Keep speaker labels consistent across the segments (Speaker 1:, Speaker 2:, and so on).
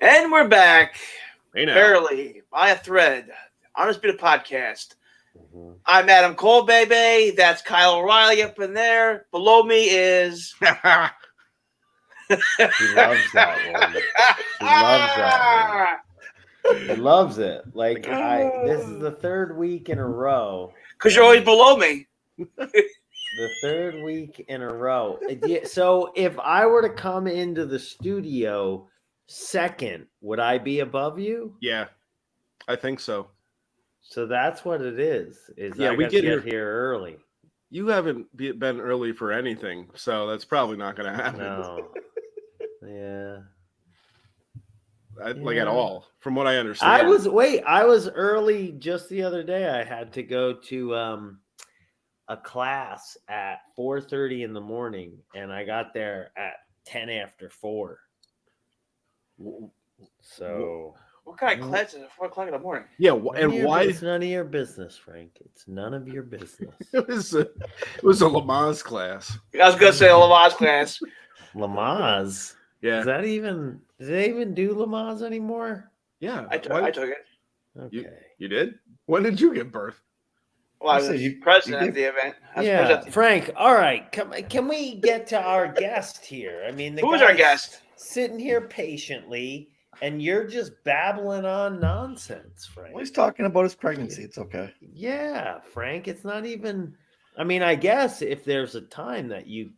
Speaker 1: And we're back,
Speaker 2: Hey now.
Speaker 1: barely, by a thread. Undisputed Podcast. I'm Adam Cole, baby. That's Kyle O'Reilly up in there. Below me is...
Speaker 3: He loves that one. He loves that one. He loves it. Like this is the third week in a row.
Speaker 1: Because you're always below me.
Speaker 3: The third week in a row. So if I were to come into the studio second, would I be above you?
Speaker 2: Yeah, I think so.
Speaker 3: So that's what it is.
Speaker 2: Yeah,
Speaker 3: I
Speaker 2: we
Speaker 3: got
Speaker 2: get
Speaker 3: to
Speaker 2: here
Speaker 3: early.
Speaker 2: You haven't been early for anything, so that's probably not going to happen.
Speaker 3: No. Yeah.
Speaker 2: Like at all, from what I understand.
Speaker 3: I was early just the other day. I had to go to a class at 4:30 in the morning, and I got there at 10 after 4. So
Speaker 1: what kind of class is it? 4 o'clock in the morning.
Speaker 2: Yeah, and why?
Speaker 3: It's none of your business, Frank. It's none of your business.
Speaker 2: It was a Lamaze class.
Speaker 1: I was gonna say a Lamaze class.
Speaker 3: Lamaze.
Speaker 2: Yeah.
Speaker 3: Do they even do Lamaze anymore?
Speaker 2: Yeah.
Speaker 1: I took it.
Speaker 3: Okay.
Speaker 2: You did? When did you give birth?
Speaker 1: Well, I was president at the event.
Speaker 3: Frank. All right. Can we get to our guest here? I mean,
Speaker 1: who's our guest?
Speaker 3: Sitting here patiently, and you're just babbling on nonsense, Frank.
Speaker 4: Well, he's talking about his pregnancy. It's okay.
Speaker 3: Yeah, Frank. It's not even. I mean, I guess if there's a time that you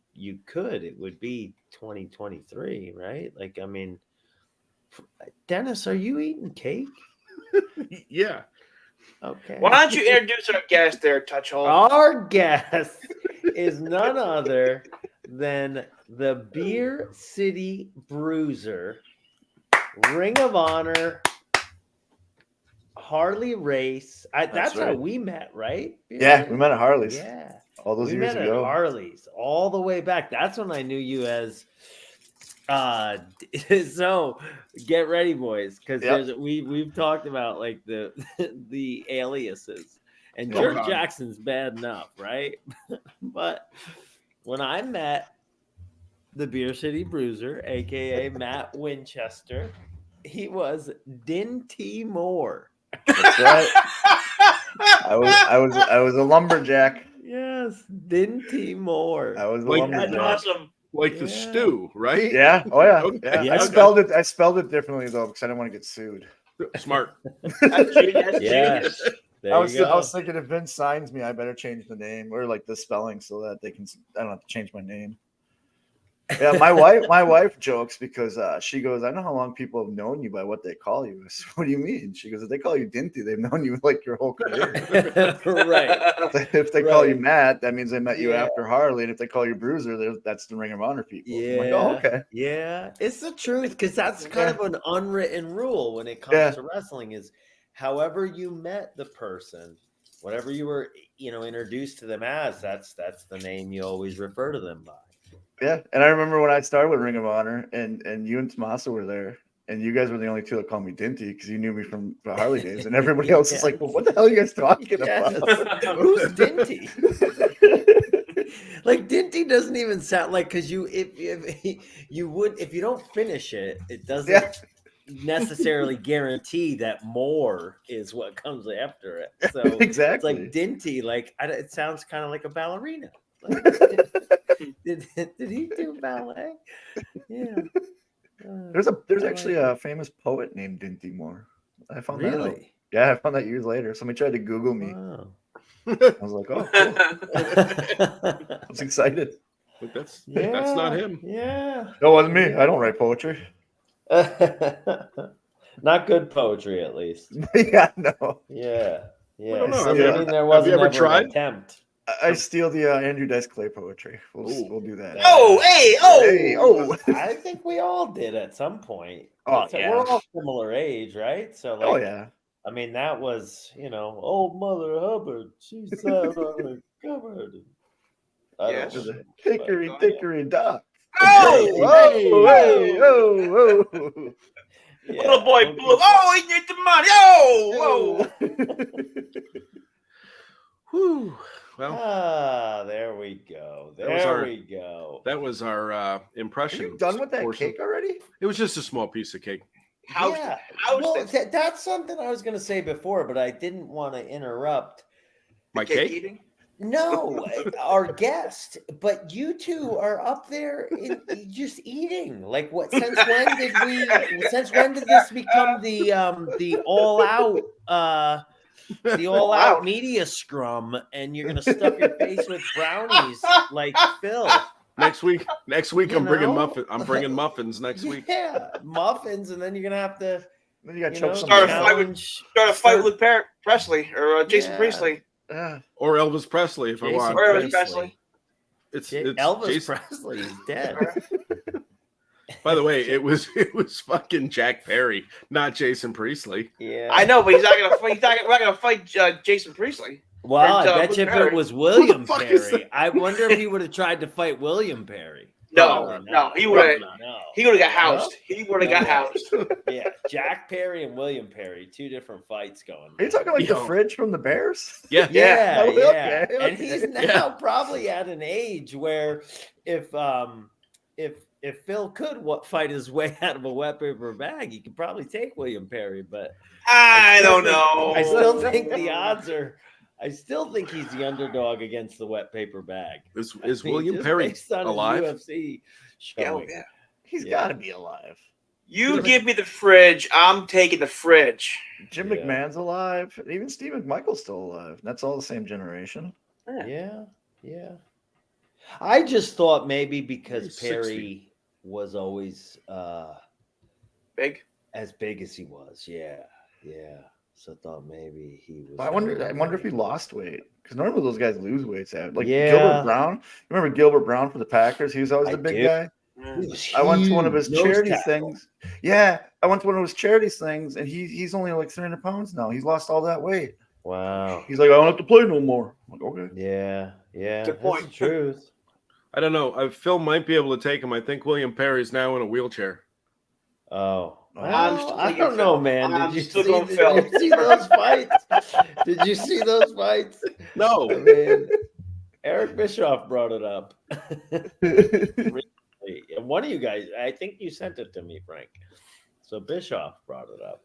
Speaker 3: could, it would be 2023, right? Like, I mean, Dennis, are you eating cake?
Speaker 2: Yeah.
Speaker 3: Okay.
Speaker 1: Why don't you introduce our guest there, Touchhole?
Speaker 3: Our guest is none other than the Beer City Bruiser, Ring of Honor, Harley race. That's
Speaker 4: right.
Speaker 3: how we met, right?
Speaker 4: Yeah, we met at Harley's.
Speaker 3: Yeah.
Speaker 4: All those
Speaker 3: we
Speaker 4: years
Speaker 3: met
Speaker 4: ago.
Speaker 3: At Harley's all the way back. That's when I knew you as so get ready, boys, because we've talked about like the the aliases, and George Jackson's bad enough, right? But when I met the Beer City Bruiser, aka Matt Winchester, he was Dinty Moore.
Speaker 4: That's right. I was a lumberjack.
Speaker 3: Yes, Dinty Moore.
Speaker 4: I was a
Speaker 2: Like,
Speaker 4: lumberjack.
Speaker 1: That's awesome.
Speaker 2: Like the stew, right?
Speaker 4: Yeah. Oh yeah.
Speaker 2: Okay.
Speaker 4: Yeah. I spelled it differently though because I didn't want to get sued.
Speaker 2: Smart.
Speaker 1: That's genius.
Speaker 4: I was thinking if Vince signs me, I better change the name or like the spelling so that I don't have to change my name. Yeah, my wife jokes because she goes, I know how long people have known you by what they call you. I said, what do you mean? She goes, if they call you Dinty, they've known you like your whole career.
Speaker 3: Right.
Speaker 4: If they call you Matt, that means they met you after Harley. And if they call you Bruiser, that's the Ring of Honor people.
Speaker 3: Yeah.
Speaker 4: I'm like, oh, okay.
Speaker 3: Yeah. It's the truth because that's kind of an unwritten rule when it comes to wrestling is however you met the person, whatever you were, introduced to them as, that's the name you always refer to them by.
Speaker 4: Yeah, and I remember when I started with Ring of Honor, and you and Tommaso were there, and you guys were the only two that called me Dinty because you knew me from the Harley days, and everybody else is like, well, what the hell are you guys talking about?
Speaker 3: Who's Dinty? Like Dinty doesn't even sound like because if you don't finish it, it doesn't necessarily guarantee that more is what comes after it. So
Speaker 4: exactly,
Speaker 3: it's like Dinty, like it sounds kind of like a ballerina. Like, did he do ballet? Yeah.
Speaker 4: There's actually a famous poet named Dinty Moore. I found that out.
Speaker 3: Really?
Speaker 4: Yeah, I found that years later. Somebody tried to Google me.
Speaker 3: Wow.
Speaker 4: I was like, oh, cool. I was excited.
Speaker 2: But that's not him.
Speaker 3: Yeah.
Speaker 4: That wasn't me. I don't write poetry.
Speaker 3: Not good poetry, at least.
Speaker 4: Yeah, no.
Speaker 3: Yeah.
Speaker 2: I don't know.
Speaker 3: So,
Speaker 2: Have
Speaker 3: there wasn't
Speaker 2: you ever
Speaker 3: an
Speaker 2: tried?
Speaker 3: Attempt.
Speaker 4: I steal the Andrew Dice Clay poetry. We'll do that.
Speaker 3: I think we all did at some point.
Speaker 4: Oh,
Speaker 3: We're all similar age, right? So, like,
Speaker 4: oh yeah.
Speaker 3: I mean, that was, old Mother Hubbard. She sat on the cupboard.
Speaker 4: Hickory dickory dock.
Speaker 1: Oh!
Speaker 3: Yeah.
Speaker 1: Little boy blue. Oh, he needs the money. Oh!
Speaker 2: Whew. Well,
Speaker 3: there we go. We go.
Speaker 2: That was our impression.
Speaker 4: Are you done with that
Speaker 2: portion.
Speaker 4: cake already?
Speaker 2: It was just a small piece of cake.
Speaker 3: That's something I was going to say before, but I didn't want to interrupt.
Speaker 2: My
Speaker 1: cake
Speaker 2: cake?
Speaker 1: eating?
Speaker 3: No, our guest, but you two are up there just eating. Like what? Since when did this become the all out media scrum? And you're gonna stuff your face with brownies like Phil.
Speaker 2: Next week, I'm bringing muffins next week.
Speaker 3: Yeah, muffins, and then you're gonna have to.
Speaker 4: Then you got to
Speaker 1: start a fight with Presley or Jason Priestley.
Speaker 2: Or Elvis Presley if I want.
Speaker 1: Or Elvis Presley.
Speaker 2: It's
Speaker 3: Elvis Presley is dead.
Speaker 2: By the way, it was fucking Jack Perry, not Jason Priestley.
Speaker 3: Yeah,
Speaker 1: I know, but he's not gonna fight. We're not gonna fight Jason Priestley.
Speaker 3: Well, I bet you if it was William Perry, I wonder if he would have tried to fight William Perry.
Speaker 1: No, he would have. He would have got housed. He would have got housed.
Speaker 3: Yeah, Jack Perry and William Perry, two different fights going.
Speaker 4: Are you talking like the Fridge from the Bears?
Speaker 3: Yeah.
Speaker 4: Okay.
Speaker 3: And he's now probably at an age where if Phil could fight his way out of a wet paper bag, he could probably take William Perry. But
Speaker 1: I don't know.
Speaker 3: I still think the odds are. I still think he's the underdog against the wet paper bag.
Speaker 2: Is William Perry alive?
Speaker 3: UFC showing.
Speaker 1: Yeah.
Speaker 4: He's got to be alive.
Speaker 1: You give me the Fridge, I'm taking the Fridge.
Speaker 4: Jim McMahon's alive. Even Steve McMichael's still alive. That's all the same generation.
Speaker 3: Yeah. I just thought maybe because Perry
Speaker 2: 60.
Speaker 3: was always
Speaker 1: Big
Speaker 3: as he was. Yeah. So I thought maybe he was.
Speaker 4: I wonder if he lost weight, because normally those guys lose weight. Like
Speaker 3: Yeah.
Speaker 4: Gilbert Brown. Remember Gilbert Brown for the Packers? He was always the big guy. I went to one of his charity things. Yeah, I went to one of his charity things, and he's only like 300 pounds now. He's lost all that weight.
Speaker 3: Wow.
Speaker 4: He's like, I don't have to play no more. I'm like, okay.
Speaker 3: Yeah.
Speaker 1: Good point.
Speaker 3: That's the truth.
Speaker 2: I don't know. Phil might be able to take him. I think William Perry's now in a wheelchair.
Speaker 3: Oh.
Speaker 1: Well,
Speaker 3: I don't know, man.
Speaker 1: I'm
Speaker 3: Did you
Speaker 1: still
Speaker 3: see
Speaker 1: going Phil.
Speaker 3: those fights? Did you see those fights?
Speaker 2: No.
Speaker 3: I mean, Eric Bischoff brought it up. And one of you guys, I think you sent it to me, Frank. So Bischoff brought it up.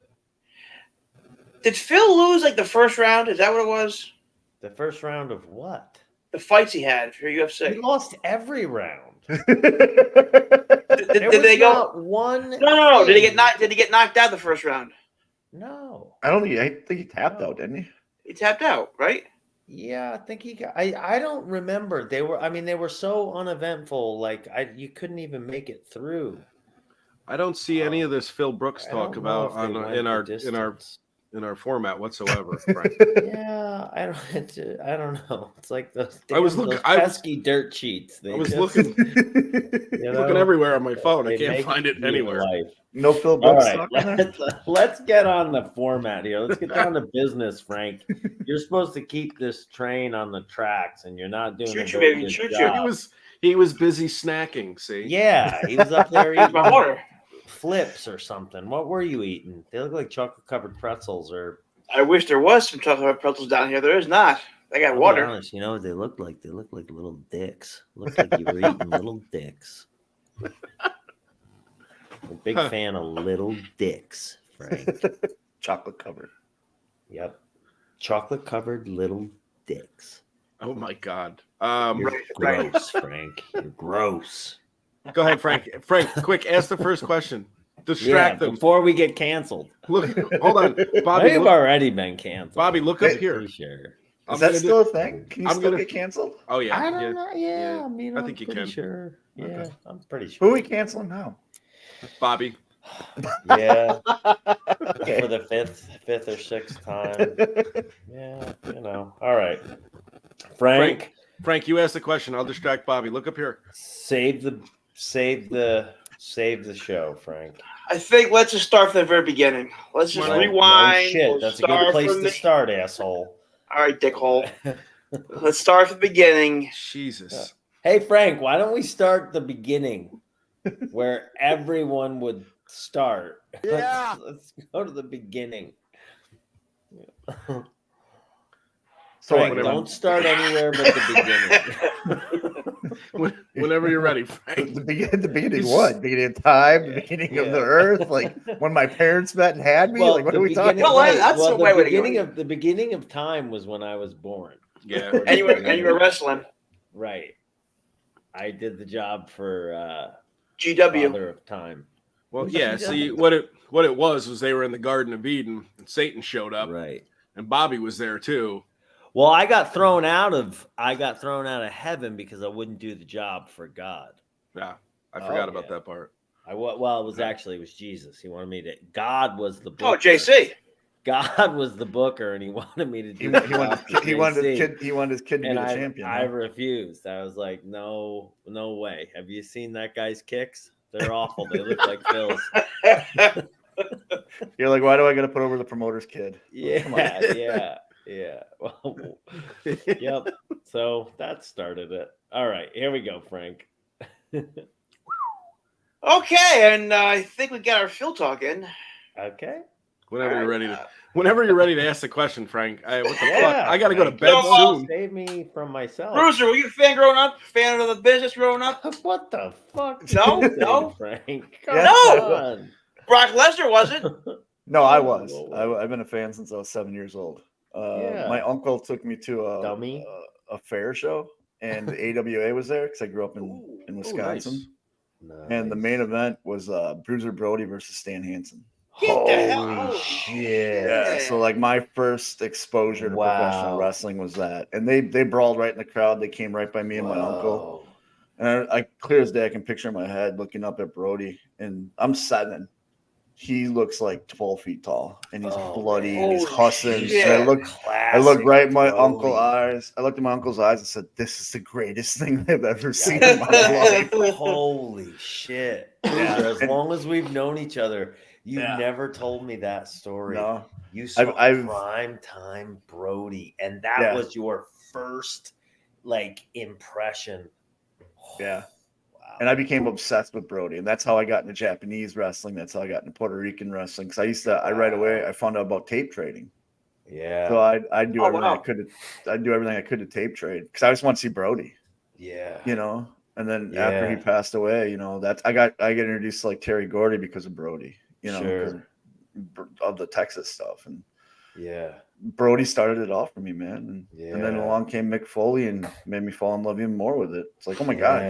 Speaker 1: Did Phil lose like the first round? Is that what it was?
Speaker 3: The first round of what?
Speaker 1: The fights he had for UFC.
Speaker 3: He lost every round.
Speaker 1: Did they go
Speaker 3: one?
Speaker 1: No. Did he get knocked out the first round?
Speaker 3: No.
Speaker 4: I think he tapped out, didn't he?
Speaker 1: He tapped out, right?
Speaker 3: Yeah, I think he got. I don't remember. They were so uneventful. Like you couldn't even make it through.
Speaker 2: I don't see any of this Phil Brooks talk about in our format whatsoever. Right?
Speaker 3: Yeah, I don't know. It's like those
Speaker 2: those
Speaker 3: pesky dirt sheets.
Speaker 2: I was looking everywhere on my phone. I can't find it anywhere.
Speaker 4: No Phil Brooks.
Speaker 3: All right, let's get on the format here. Let's get down to business, Frank. You're supposed to keep this train on the tracks, and you're not doing a very good job.
Speaker 2: He was busy snacking. See?
Speaker 3: Yeah, he was up there eating
Speaker 1: my water.
Speaker 3: Flips or something. What were you eating? They look like chocolate covered pretzels. Or
Speaker 1: I wish there was some chocolate pretzels down here. There is not. They got water.
Speaker 3: Honest, you know what they look like? They look like little dicks. Look like you were eating little dicks. I'm a big fan of little dicks, Frank.
Speaker 4: Chocolate covered.
Speaker 3: Yep. Chocolate covered little dicks.
Speaker 2: Oh my God.
Speaker 3: You're gross, Frank. You're gross.
Speaker 2: Go ahead, Frank. Frank, quick, ask the first question. Distract them
Speaker 3: before we get canceled.
Speaker 2: Look, hold on, Bobby.
Speaker 3: They've already been canceled.
Speaker 2: Bobby, look up here.
Speaker 3: Sure.
Speaker 4: Is that still a thing? Can you still get canceled?
Speaker 2: Oh yeah.
Speaker 3: I don't know. Yeah, I mean,
Speaker 2: I think you can.
Speaker 3: Sure. Yeah,
Speaker 2: okay.
Speaker 3: I'm pretty sure.
Speaker 4: Who are we canceling now?
Speaker 2: Bobby.
Speaker 3: Yeah.
Speaker 4: Okay.
Speaker 3: For the fifth or sixth time. Yeah, All right. Frank,
Speaker 2: you asked the question. I'll distract Bobby. Look up here.
Speaker 3: Save the show, Frank.
Speaker 1: I think let's just start from the very beginning. Let's just rewind.
Speaker 3: No shit. That's a good place to start, asshole.
Speaker 1: All right, dickhole. Let's start from the beginning.
Speaker 2: Jesus.
Speaker 3: Hey, Frank, why don't we start the beginning where everyone would start?
Speaker 2: Yeah.
Speaker 3: Let's go to the beginning.
Speaker 4: So
Speaker 3: Frank, don't start anywhere but the
Speaker 2: beginning. Whenever you're ready, Frank.
Speaker 4: The beginning what? The beginning of time? The beginning of the earth? Like when my parents met and had me?
Speaker 3: Well,
Speaker 4: like what are we talking
Speaker 1: Well,
Speaker 4: about?
Speaker 1: that's the way
Speaker 3: the beginning of time was when I was born.
Speaker 2: Yeah.
Speaker 1: And you were wrestling.
Speaker 3: Right. I did the job for
Speaker 1: GW.
Speaker 3: Father of Time.
Speaker 2: Well, yeah. See, what it was they were in the Garden of Eden, and Satan showed up,
Speaker 3: right?
Speaker 2: And Bobby was there too.
Speaker 3: Well, I got thrown out of heaven because I wouldn't do the job for God.
Speaker 2: Yeah, I forgot about that part.
Speaker 3: It was Jesus. He wanted me to. God was the booker.
Speaker 1: Oh, JC.
Speaker 3: God was the booker, and he wanted me to do.
Speaker 4: He wanted his kid to be the champion.
Speaker 3: I refused. I was like, no way. Have you seen that guy's kicks? They're awful. They look like Phil's.
Speaker 4: You're like, why do I got to put over the promoter's kid?
Speaker 3: Yeah. Well, yep. So that started it. All right, here we go, Frank.
Speaker 1: Okay, and I think we got our Phil talk in.
Speaker 3: Okay.
Speaker 2: Whenever you're ready to ask the question, Frank. What the fuck? I got to go to bed soon.
Speaker 3: Save me from myself.
Speaker 1: Bruiser, were you a fan growing up? Fan of the business growing up?
Speaker 3: What the fuck?
Speaker 1: No,
Speaker 3: Frank.
Speaker 1: No. Brock Lesnar wasn't.
Speaker 4: No, I was. I've been a fan since I was 7 years old. My uncle took me to a fair show, and the AWA was there because I grew up in Wisconsin.
Speaker 2: Nice.
Speaker 4: And the main event was Bruiser Brody versus Stan Hansen.
Speaker 3: Holy shit!
Speaker 4: Yeah, so like my first exposure to professional wrestling was that, and they brawled right in the crowd. They came right by me and my uncle, and I clear as day I can picture in my head looking up at Brody, and I'm 7. He looks like 12 feet tall, and he's bloody, and he's hussing. And I looked right in my uncle's eyes. I looked in my uncle's eyes and said, "This is the greatest thing I've ever seen in my life."
Speaker 3: Holy shit! Yeah. As long as we've known each other, you've never told me that story.
Speaker 4: No,
Speaker 3: you saw Prime Time Brody, and that was your first impression.
Speaker 4: Yeah. And I became obsessed with Brody, and that's how I got into Japanese wrestling. That's how I got into Puerto Rican wrestling. Because right away I found out about tape trading.
Speaker 3: Yeah.
Speaker 4: So I'd do everything I could. I'd do everything I could to tape trade because I just want to see Brody.
Speaker 3: Yeah.
Speaker 4: And then after he passed away, I get introduced to like Terry Gordy because of Brody. Of the Texas stuff, and Brody started it off for me, man. And then along came Mick Foley and made me fall in love even more with it. It's like, oh my God,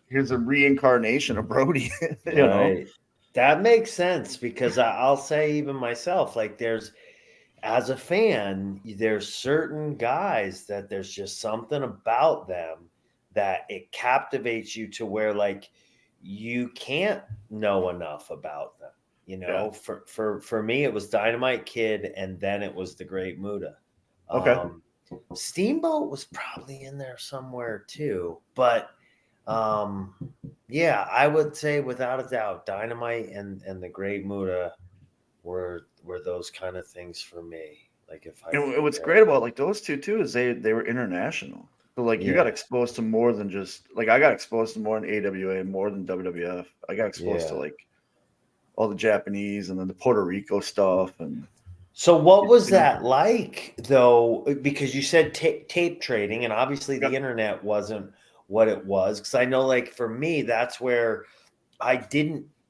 Speaker 4: here's a reincarnation of Brody. you know?
Speaker 3: That makes sense because I'll say even myself, as a fan, there's certain guys that there's just something about them that it captivates you to where you can't know enough about them. For me, it was Dynamite Kid, and then it was the Great Muta.
Speaker 4: Okay.
Speaker 3: Steamboat was probably in there somewhere too, but I would say without a doubt, Dynamite and the Great Muta were those kind of things for me.
Speaker 4: What's great about those two too is they were international. So you got exposed to more than just I got exposed to more than AWA, more than WWF. I got exposed to all the Japanese and then the Puerto Rico stuff. And
Speaker 3: so what was that like though? Because you said tape trading, and obviously the internet wasn't what it was. Because I know for me, that's where I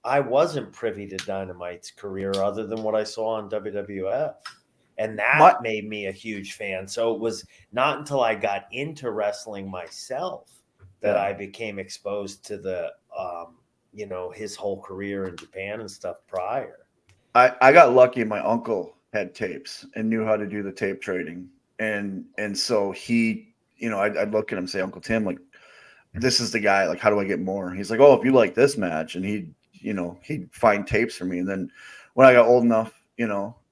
Speaker 3: wasn't privy to Dynamite's career other than what I saw on WWF. And that made me a huge fan. So it was not until I got into wrestling myself that I became exposed to the his whole career in Japan and stuff prior.
Speaker 4: I got lucky. My uncle had tapes and knew how to do the tape trading. And so he, I'd look at him and say, Uncle Tim, this is the guy, how do I get more? He's like, oh, if you like this match. And he'd find tapes for me. And then when I got old enough,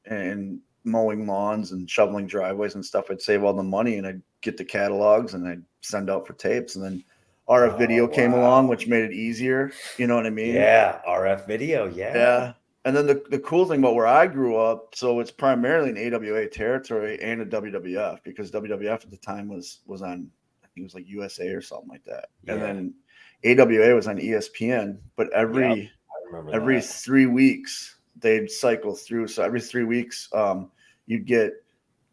Speaker 4: and mowing lawns and shoveling driveways and stuff, I'd save all the money and I'd get the catalogs and I'd send out for tapes. And then RF video came along, which made it easier. You know what I mean?
Speaker 3: Yeah, RF video.
Speaker 4: Yeah. And then the cool thing about where I grew up, so it's primarily an AWA territory and a WWF because WWF at the time was on, I think it was USA or something like that. Yeah. And then AWA was on ESPN, but every 3 weeks they'd cycle through. So every 3 weeks, you'd get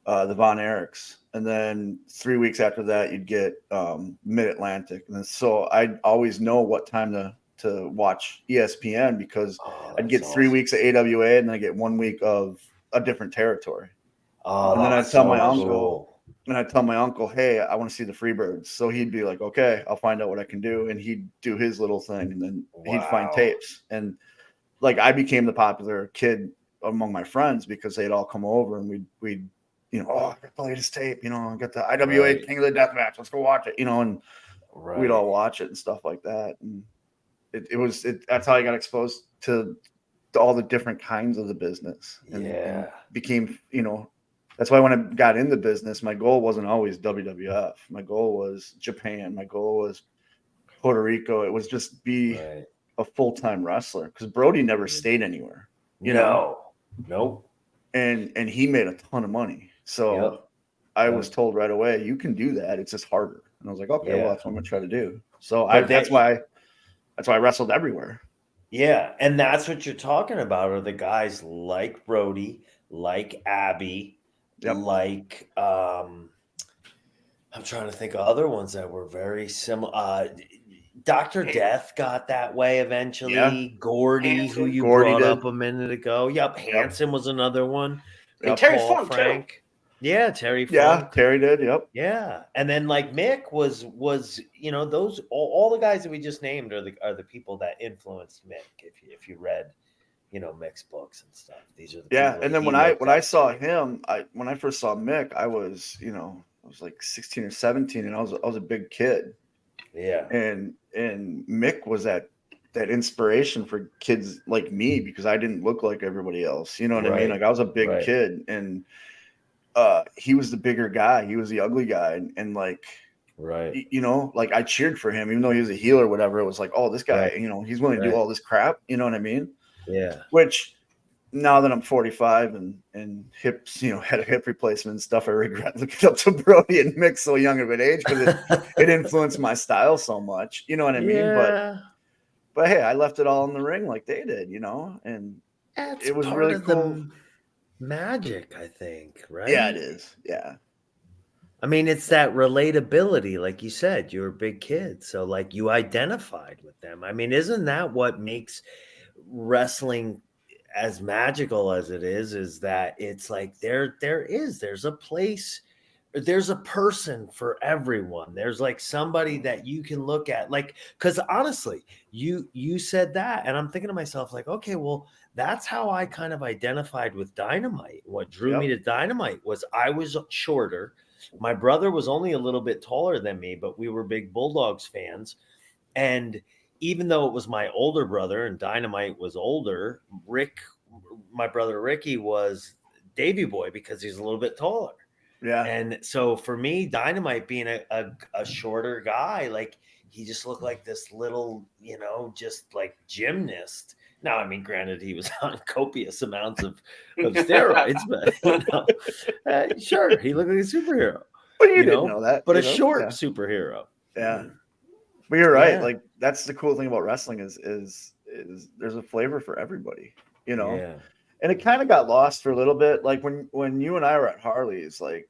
Speaker 4: the Von Erichs, and then 3 weeks after that, you'd get Mid Atlantic, and then, so I'd always know what time to watch ESPN because I'd get 3 weeks of AWA, and then I get 1 week of a different territory. And then I'd tell my uncle. And I'd tell my uncle, hey, I want to see the Freebirds. So he'd be like, okay, I'll find out what I can do. And he'd do his little thing. And then he'd find tapes. And like I became the popular kid among my friends because they'd all come over and we'd I got the latest tape, I got the IWA King of the Deathmatch. Let's go watch it, and we'd all watch it and stuff like that. And that's how I got exposed to all the different kinds of the business. And became, that's why when I got in the business, my goal wasn't always WWF. My goal was Japan. My goal was Puerto Rico. It was just be a full-time wrestler because Brody never stayed anywhere.
Speaker 3: Nope.
Speaker 4: And he made a ton of money. So I was told right away, you can do that. It's just harder. And I was like, okay, well, that's what I'm going to try to do. So that's why I wrestled everywhere.
Speaker 3: Yeah. And that's what you're talking about are the guys like Brody, like Abby, like I'm trying to think of other ones that were very similar. Dr. Death got that way eventually. Yeah. Gordy, Hanson, who you brought up a minute ago. Yep. Hanson was another one.
Speaker 1: And Terry Funk, Frank. Too.
Speaker 3: Yeah, Terry Funk.
Speaker 4: Yeah, Terry did. Yep.
Speaker 3: Yeah, and then like Mick was those all the guys that we just named are the people that influenced Mick. If you read, Mick's books and stuff. These are the
Speaker 4: and then when I saw him, when I first saw Mick, I was I was like 16 or 17, and I was a big kid.
Speaker 3: Yeah,
Speaker 4: and Mick was that inspiration for kids like me because I didn't look like everybody else. You know what I mean? Like I was a big kid, and he was the bigger guy. He was the ugly guy, and like, like I cheered for him, even though he was a heel or whatever. It was like, oh, this guy, he's willing to do all this crap. You know what I mean?
Speaker 3: Yeah.
Speaker 4: Which now that I'm 45 and hips, had a hip replacement and stuff, I regret looking up to Brody and Mick so young of an age because it influenced my style so much. You know what I mean? But hey, I left it all in the ring like they did, and it was really cool.
Speaker 3: Magic, I think, right?
Speaker 4: Yeah, it is. Yeah.
Speaker 3: I mean, it's that relatability, like you said, you're a big kid, so like you identified with them. I mean, isn't that what makes wrestling as magical as it is that it's like there's a place, there's a person for everyone. There's like somebody that you can look at, like, because honestly, you said that, and I'm thinking to myself, like, okay, well, that's how I kind of identified with Dynamite. What drew me to Dynamite was I was shorter. My brother was only a little bit taller than me, but we were big Bulldogs fans. And even though it was my older brother and Dynamite was older, my brother Ricky was Davey Boy because he's a little bit taller.
Speaker 4: Yeah.
Speaker 3: And so for me, Dynamite being a shorter guy, like he just looked like this little, just like gymnast. Now, I mean, granted, he was on copious amounts of steroids, but sure, he looked like a superhero.
Speaker 4: But you didn't know that.
Speaker 3: But a short superhero.
Speaker 4: Yeah. But you're right. Yeah. Like that's the cool thing about wrestling is there's a flavor for everybody, Yeah. And it kind of got lost for a little bit. Like when you and I were at Harley's, like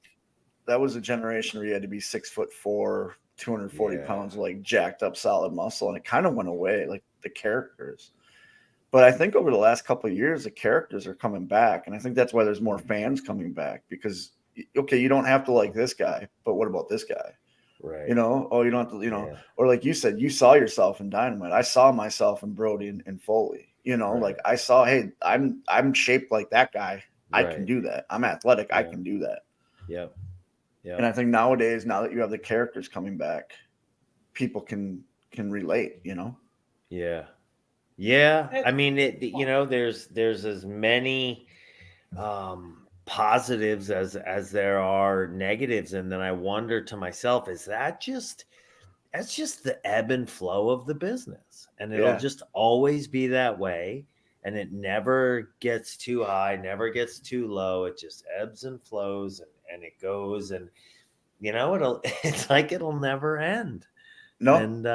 Speaker 4: that was a generation where you had to be 6'4", 240 pounds, like jacked up solid muscle, and it kind of went away, like the characters. But I think over the last couple of years, the characters are coming back, and I think that's why there's more fans coming back because okay, you don't have to like this guy, but what about this guy?
Speaker 3: Right.
Speaker 4: You don't have to, or like you said, you saw yourself in Dynamite. I saw myself in Brody and Foley. Like I saw, hey, I'm shaped like that guy. I can do that. I'm athletic. I can do that.
Speaker 3: Yep.
Speaker 4: And I think nowadays, now that you have the characters coming back, people can relate.
Speaker 3: Yeah. Yeah. I mean, there's as many positives as there are negatives, and then I wonder to myself, is that's just the ebb and flow of the business, and it'll just always be that way, and it never gets too high, never gets too low. It just ebbs and flows, and it goes, and it's like it'll never end.
Speaker 4: No,
Speaker 3: and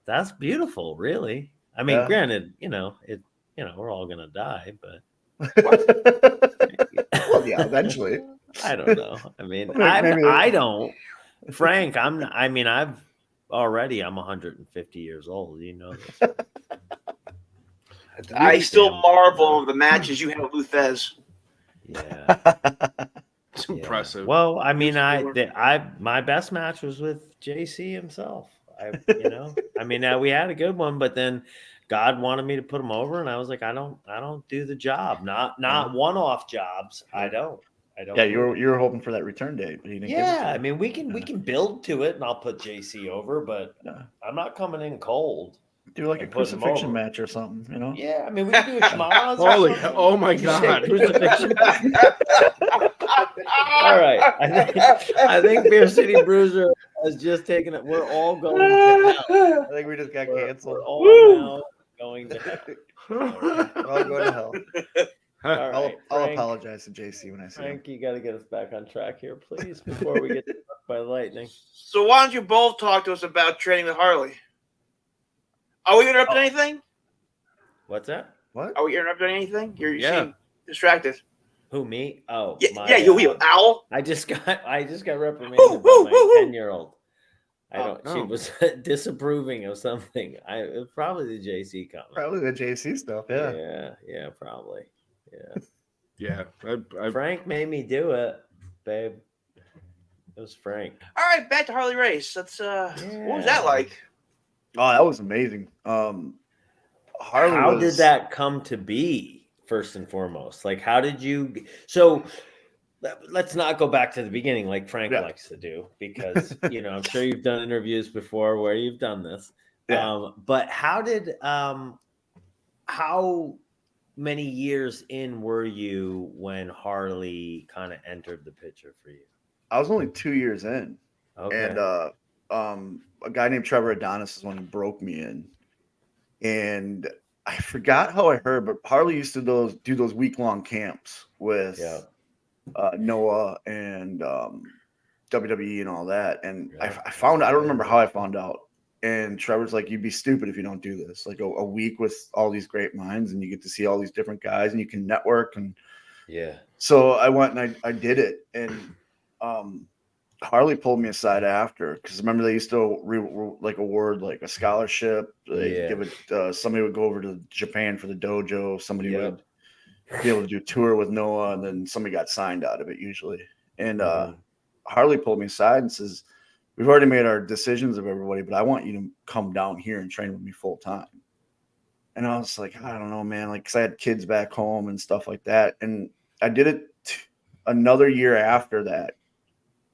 Speaker 3: that's beautiful, really. I mean, granted, we're all gonna die, but
Speaker 4: well, yeah, eventually.
Speaker 3: I don't know. I mean,
Speaker 4: Maybe
Speaker 3: I don't. Frank, I'm 150 years old. You know this.
Speaker 1: I still marvel of the matches you had with Luthez.
Speaker 3: Yeah.
Speaker 2: It's impressive.
Speaker 3: Well, I mean, my best match was with JC himself. We had a good one, but then God wanted me to put him over, and I was like, I don't do the job. Not one-off jobs. I don't.
Speaker 4: Yeah, you were hoping for that return date, but he didn't give it to you.
Speaker 3: I mean, we can build to it, and I'll put JC over, but I'm not coming in cold.
Speaker 4: Do like a crucifixion match or something, you know?
Speaker 3: Yeah, I mean, we can do a schmaz.
Speaker 2: Holy, oh my God!
Speaker 3: Crucifixion match. All right, I think Beer City Bruiser has just taken it. We're all going to hell.
Speaker 4: I think we just got canceled.
Speaker 3: We're all now going to hell.
Speaker 4: We're all going to hell.
Speaker 3: All right,
Speaker 4: I'll
Speaker 3: Frank,
Speaker 4: apologize to JC when I see him.
Speaker 3: Frank, you got to get us back on track here, please, before we get struck by lightning.
Speaker 1: So why don't you both talk to us about training with Harley? Are we interrupting anything?
Speaker 3: What's that?
Speaker 4: What?
Speaker 1: Are we interrupting anything? You seem distracted.
Speaker 3: Who, me? Oh,
Speaker 1: you owl.
Speaker 3: I just got reprimanded by my 10-year-old. She was disapproving of something. It was probably the JC comment.
Speaker 4: Probably the JC stuff. Yeah.
Speaker 3: Yeah, probably.
Speaker 2: Yeah.
Speaker 3: Frank made me do it, babe. It was Frank.
Speaker 1: All right, back to Harley Race. What was that like?
Speaker 4: Oh, that was amazing. Harley.
Speaker 3: How did that come to be? First and foremost, like, how did you? So, let's not go back to the beginning like Frank likes to do, because I'm sure you've done interviews before where you've done this.
Speaker 4: Yeah.
Speaker 3: But how many years in were you when Harley kind of entered the picture for you?
Speaker 4: I was only 2 years in.
Speaker 3: Okay.
Speaker 4: And a guy named Trevor Adonis is one who broke me in. And I forgot how I heard, but Harley used to do those week-long camps with Noah and WWE and all that. And I don't remember how I found out. And Trevor's like, you'd be stupid if you don't do this. Like a week with all these great minds, and you get to see all these different guys, and you can network. And so I went and I did it. And Harley pulled me aside after, because remember they used to award like a scholarship. They give it. Somebody would go over to Japan for the dojo. Somebody would be able to do a tour with Noah, and then somebody got signed out of it usually. And Harley pulled me aside and says, "We've already made our decisions of everybody, but I want you to come down here and train with me full time." And I was like, I don't know, man, like, because I had kids back home and stuff like that. And I did it another year after that.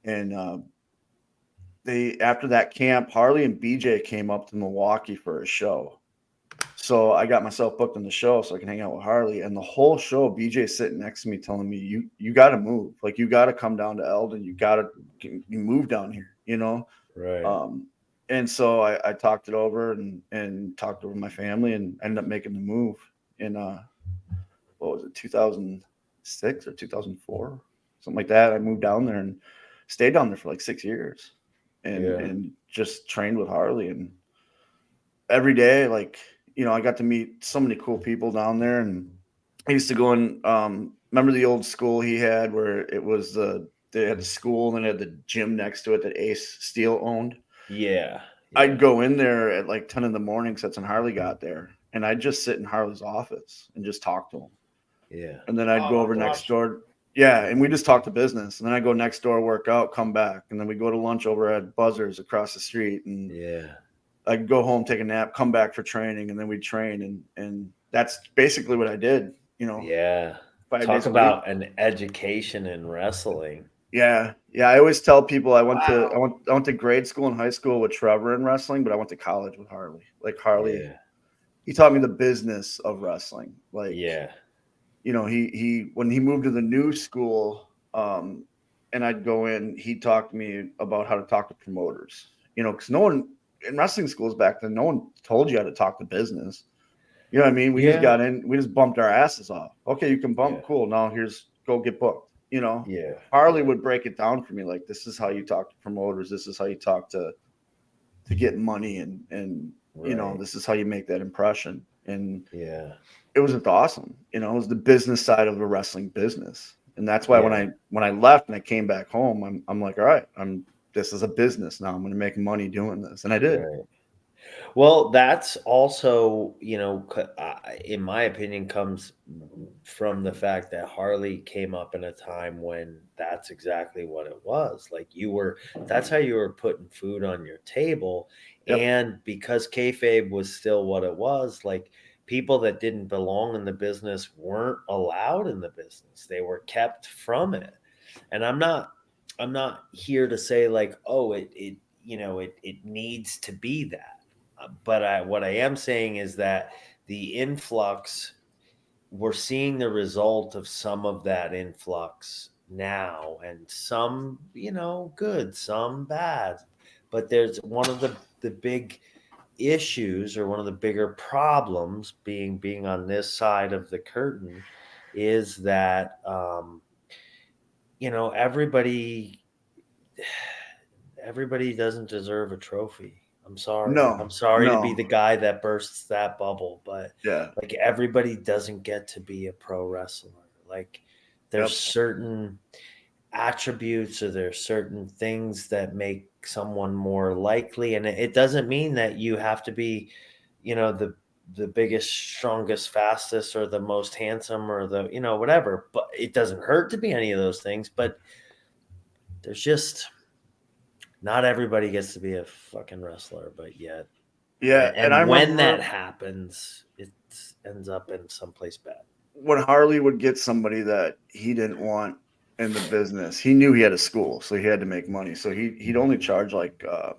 Speaker 4: And after that camp, Harley and BJ came up to Milwaukee for a show. So I got myself booked on the show so I can hang out with Harley. And the whole show, BJ's sitting next to me telling me, you got to move. Like, you got to come down to Eldon. You got to move down here,
Speaker 3: Right.
Speaker 4: And so I talked it over and talked over my family and ended up making the move in, 2006 or 2004, something like that. I moved down there and stayed down there for like 6 years and just trained with Harley. And every day, like, I got to meet so many cool people down there. And I used to go and remember the old school he had where it was they had the school and then they had the gym next to it that Ace Steel owned.
Speaker 3: Yeah.
Speaker 4: I'd go in there at like 10 in the morning, since when Harley got there, and I'd just sit in Harley's office and just talk to him.
Speaker 3: Yeah.
Speaker 4: And then I'd go over next door. Yeah. And we just talk to business. And then I go next door, work out, come back. And then we go to lunch over at Buzzers across the street. And I'd go home, take a nap, come back for training. And then we'd train. And that's basically what I did,
Speaker 3: Yeah.
Speaker 4: 5
Speaker 3: Talk
Speaker 4: days a
Speaker 3: about
Speaker 4: week.
Speaker 3: an education in wrestling.
Speaker 4: Yeah. Yeah. I always tell people I went to grade school and high school with Trevor in wrestling, but I went to college with Harley. Like, Harley, he taught me the business of wrestling. Like, he when he moved to the new school, and I'd go in, he talked to me about how to talk to promoters, because no one in wrestling schools back then, no one told you how to talk to business. You know what I mean? We just got in, we just bumped our asses off. Okay, you can bump. Cool. Now go get booked. Harley would break it down for me. Like, this is how you talk to promoters. This is how you talk to get money. And this is how you make that impression. And it was awesome. It was the business side of the wrestling business. And that's why when I left and I came back home, I'm like, all right, this is a business now. I'm going to make money doing this. And I did.
Speaker 3: Right. Well, that's also, in my opinion, comes from the fact that Harley came up in a time when that's exactly what it was. Like that's how you were putting food on your table.
Speaker 4: Yep.
Speaker 3: And because kayfabe was still what it was, like people that didn't belong in the business weren't allowed in the business. They were kept from it. And I'm not here to say like, oh, it needs to be that. But what I am saying is that the influx, we're seeing the result of some of that influx now, and some, good, some bad. But there's one of the big issues, or one of the bigger problems being on this side of the curtain, is that, everybody doesn't deserve a trophy. I'm sorry.
Speaker 4: No,
Speaker 3: I'm sorry to be the guy that bursts that bubble, but like everybody doesn't get to be a pro wrestler. Like there's certain attributes, or there's certain things that make someone more likely. And it doesn't mean that you have to be, the biggest, strongest, fastest, or the most handsome, or the, whatever, but it doesn't hurt to be any of those things. But there's just, not everybody gets to be a fucking wrestler, but yet.
Speaker 4: Yeah.
Speaker 3: And when that happens, it ends up in someplace bad.
Speaker 4: When Harley would get somebody that he didn't want in the business, he knew he had a school, so he had to make money. So he'd only charge like a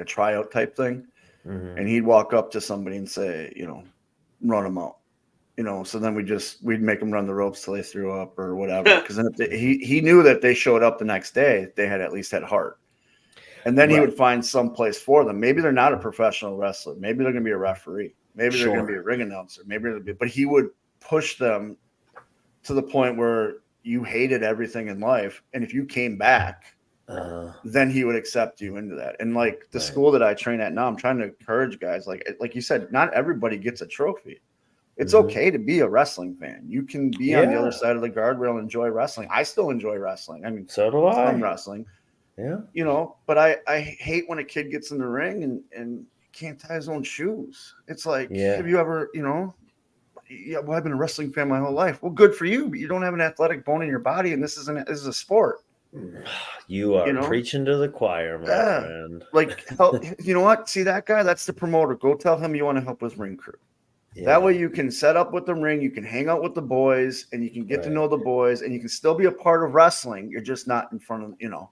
Speaker 4: tryout type thing.
Speaker 3: Mm-hmm.
Speaker 4: And he'd walk up to somebody and say, run them out. So then we'd make them run the ropes till they threw up or whatever. Because then he knew that they showed up the next day, they had at least had heart. And then he would find some place for them. Maybe they're not a professional wrestler. Maybe they're going to be a referee. Maybe they're going to be a ring announcer. But he would push them to the point where you hated everything in life. And if you came back, then he would accept you into that. And like the school that I train at now, I'm trying to encourage guys. Like you said, not everybody gets a trophy. It's okay to be a wrestling fan. You can be on the other side of the guardrail and enjoy wrestling. I still enjoy wrestling. I mean,
Speaker 3: so do I.
Speaker 4: Some wrestling.
Speaker 3: Yeah.
Speaker 4: But I hate when a kid gets in the ring and can't tie his own shoes. It's like, have you ever, well, I've been a wrestling fan my whole life. Well, good for you, but you don't have an athletic bone in your body, and this is a sport.
Speaker 3: You are preaching to the choir, my friend.
Speaker 4: Like, help, you know what? See that guy? That's the promoter. Go tell him you want to help his ring crew. Yeah. That way you can set up with the ring, you can hang out with the boys, and you can get to know the boys, and you can still be a part of wrestling. You're just not in front of, you're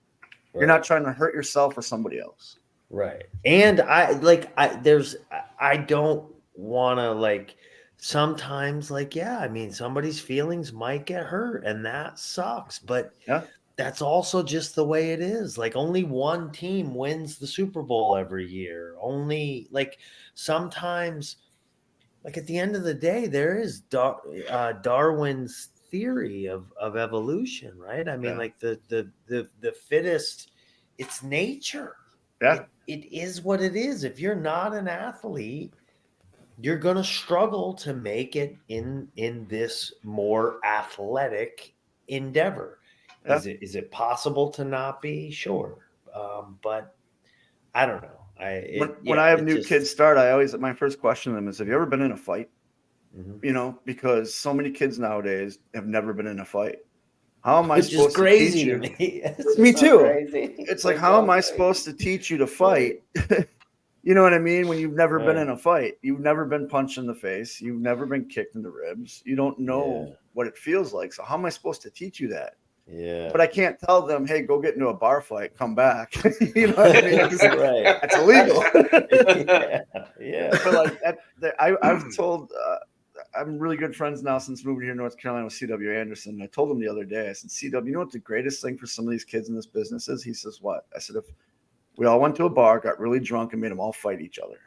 Speaker 4: not trying to hurt yourself or somebody else.
Speaker 3: Right. And I don't want to like, sometimes like, somebody's feelings might get hurt, and that sucks, but that's also just the way it is. Like only one team wins the Super Bowl every year. Only like sometimes, like at the end of the day, there is Darwin's theory of evolution, right? I mean, like the fittest, it's nature.
Speaker 4: Yeah.
Speaker 3: It is what it is. If you're not an athlete, you're going to struggle to make it in this more athletic endeavor. Yeah. Is it possible to not be? Sure. But I don't know.
Speaker 4: When I have new kids start, my first question to them is, have you ever been in a fight? Mm-hmm. Because so many kids nowadays have never been in a fight. How am I supposed to teach you? Me too. Crazy. It's like, how am I supposed to teach you to fight? You know what I mean? When you've never been in a fight, you've never been punched in the face, you've never been kicked in the ribs, you don't know what it feels like. So how am I supposed to teach you that?
Speaker 3: Yeah.
Speaker 4: But I can't tell them, hey, go get into a bar fight, come back. You know what I mean?
Speaker 3: Right.
Speaker 4: That's illegal.
Speaker 3: Yeah.
Speaker 4: But like that, I've told, I'm really good friends now since moving here to North Carolina with C.W. Anderson. I told him the other day, I said, C.W., you know what the greatest thing for some of these kids in this business is? He says, what? I said, if we all went to a bar, got really drunk, and made them all fight each other.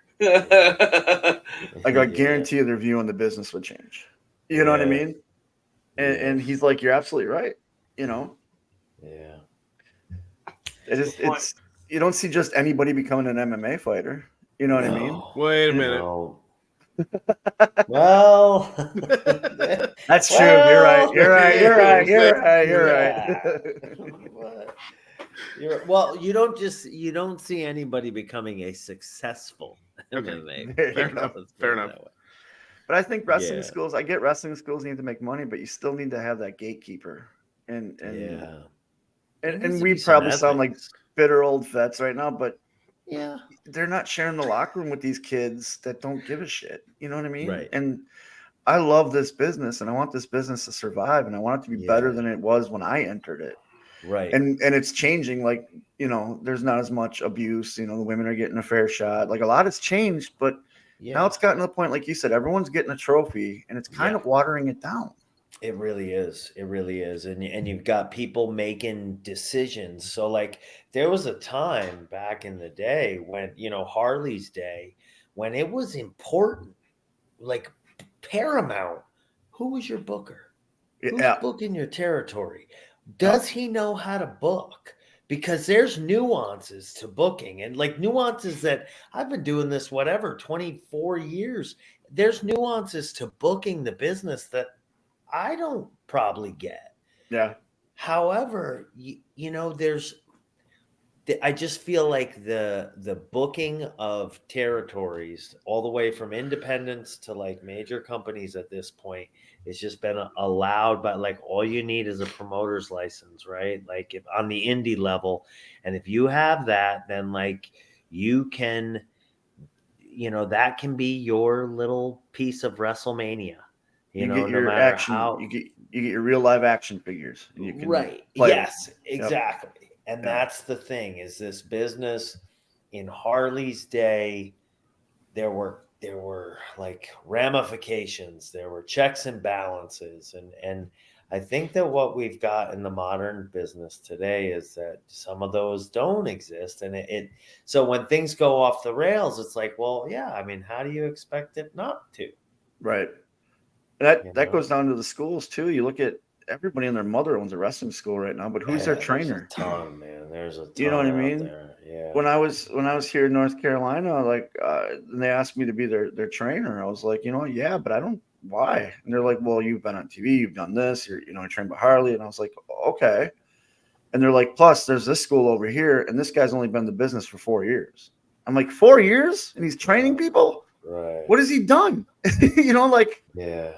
Speaker 4: Like I guarantee you their view on the business would change. You know what I mean? And he's like, you're absolutely right.
Speaker 3: Yeah.
Speaker 4: It's you don't see just anybody becoming an MMA fighter. You know what I mean?
Speaker 2: Wait a minute.
Speaker 3: Well,
Speaker 4: that's true. You're right. You're right. You're right. You're
Speaker 2: Yeah.
Speaker 4: right. You're right.
Speaker 3: Well, you don't see anybody becoming a successful
Speaker 2: Okay.
Speaker 3: MMA.
Speaker 4: Fair
Speaker 2: enough.
Speaker 3: Let's put
Speaker 2: Fair
Speaker 3: it
Speaker 2: enough.
Speaker 3: that way.
Speaker 4: But I think wrestling
Speaker 3: Yeah.
Speaker 4: schools, I get wrestling schools need to make money, but you still need to have that gatekeeper. And
Speaker 3: Yeah.
Speaker 4: and we probably sound like bitter old vets right now, but
Speaker 3: yeah,
Speaker 4: they're not sharing the locker room with these kids that don't give a shit. You know what I mean?
Speaker 3: Right.
Speaker 4: And I love this business and I want this business to survive and I want it to be better than it was when I entered it.
Speaker 3: Right.
Speaker 4: And it's changing. Like, there's not as much abuse. The women are getting a fair shot. Like a lot has changed, but now it's gotten to the point, like you said, everyone's getting a trophy and it's kind of watering it down.
Speaker 3: It really is. It really is. And you've got people making decisions. So like there was a time back in the day when, Harley's day, when it was important, like paramount, who was your booker? Who's booking your territory? Does he know how to book? Because there's nuances to booking and like nuances that I've been doing this, 24 years. There's nuances to booking the business that I don't probably get.
Speaker 4: Yeah.
Speaker 3: However, I just feel like the booking of territories all the way from independents to like major companies at this point has just been allowed by like all you need is a promoter's license, right? Like if on the indie level, and if you have that, then like you can, that can be your little piece of WrestleMania.
Speaker 4: You get your
Speaker 3: no matter
Speaker 4: action.
Speaker 3: how
Speaker 4: You get your real live action figures. And you can
Speaker 3: right.
Speaker 4: play
Speaker 3: Yes, exactly.
Speaker 4: Yep.
Speaker 3: And that's the thing is this business in Harley's day, there were like ramifications, there were checks and balances. And I think that what we've got in the modern business today is that some of those don't exist. And so when things go off the rails, it's like, well, yeah, I mean, how do you expect it not to?
Speaker 4: Right. And that goes down to the schools too. You look at everybody and their mother owns a wrestling school right now, but who's their trainer?
Speaker 3: There's a ton, man. There's a ton.
Speaker 4: You know what I mean?
Speaker 3: There. Yeah.
Speaker 4: When I was here in North Carolina, like and they asked me to be their trainer. I was like, yeah, but I don't. Why? And they're like, well, you've been on TV, you've done this, you're trained by Harley, and I was like, okay. And they're like, plus there's this school over here, and this guy's only been in the business for 4 years. I'm like, 4 years, and he's training people.
Speaker 3: Right.
Speaker 4: What has he done? Like,
Speaker 3: yeah.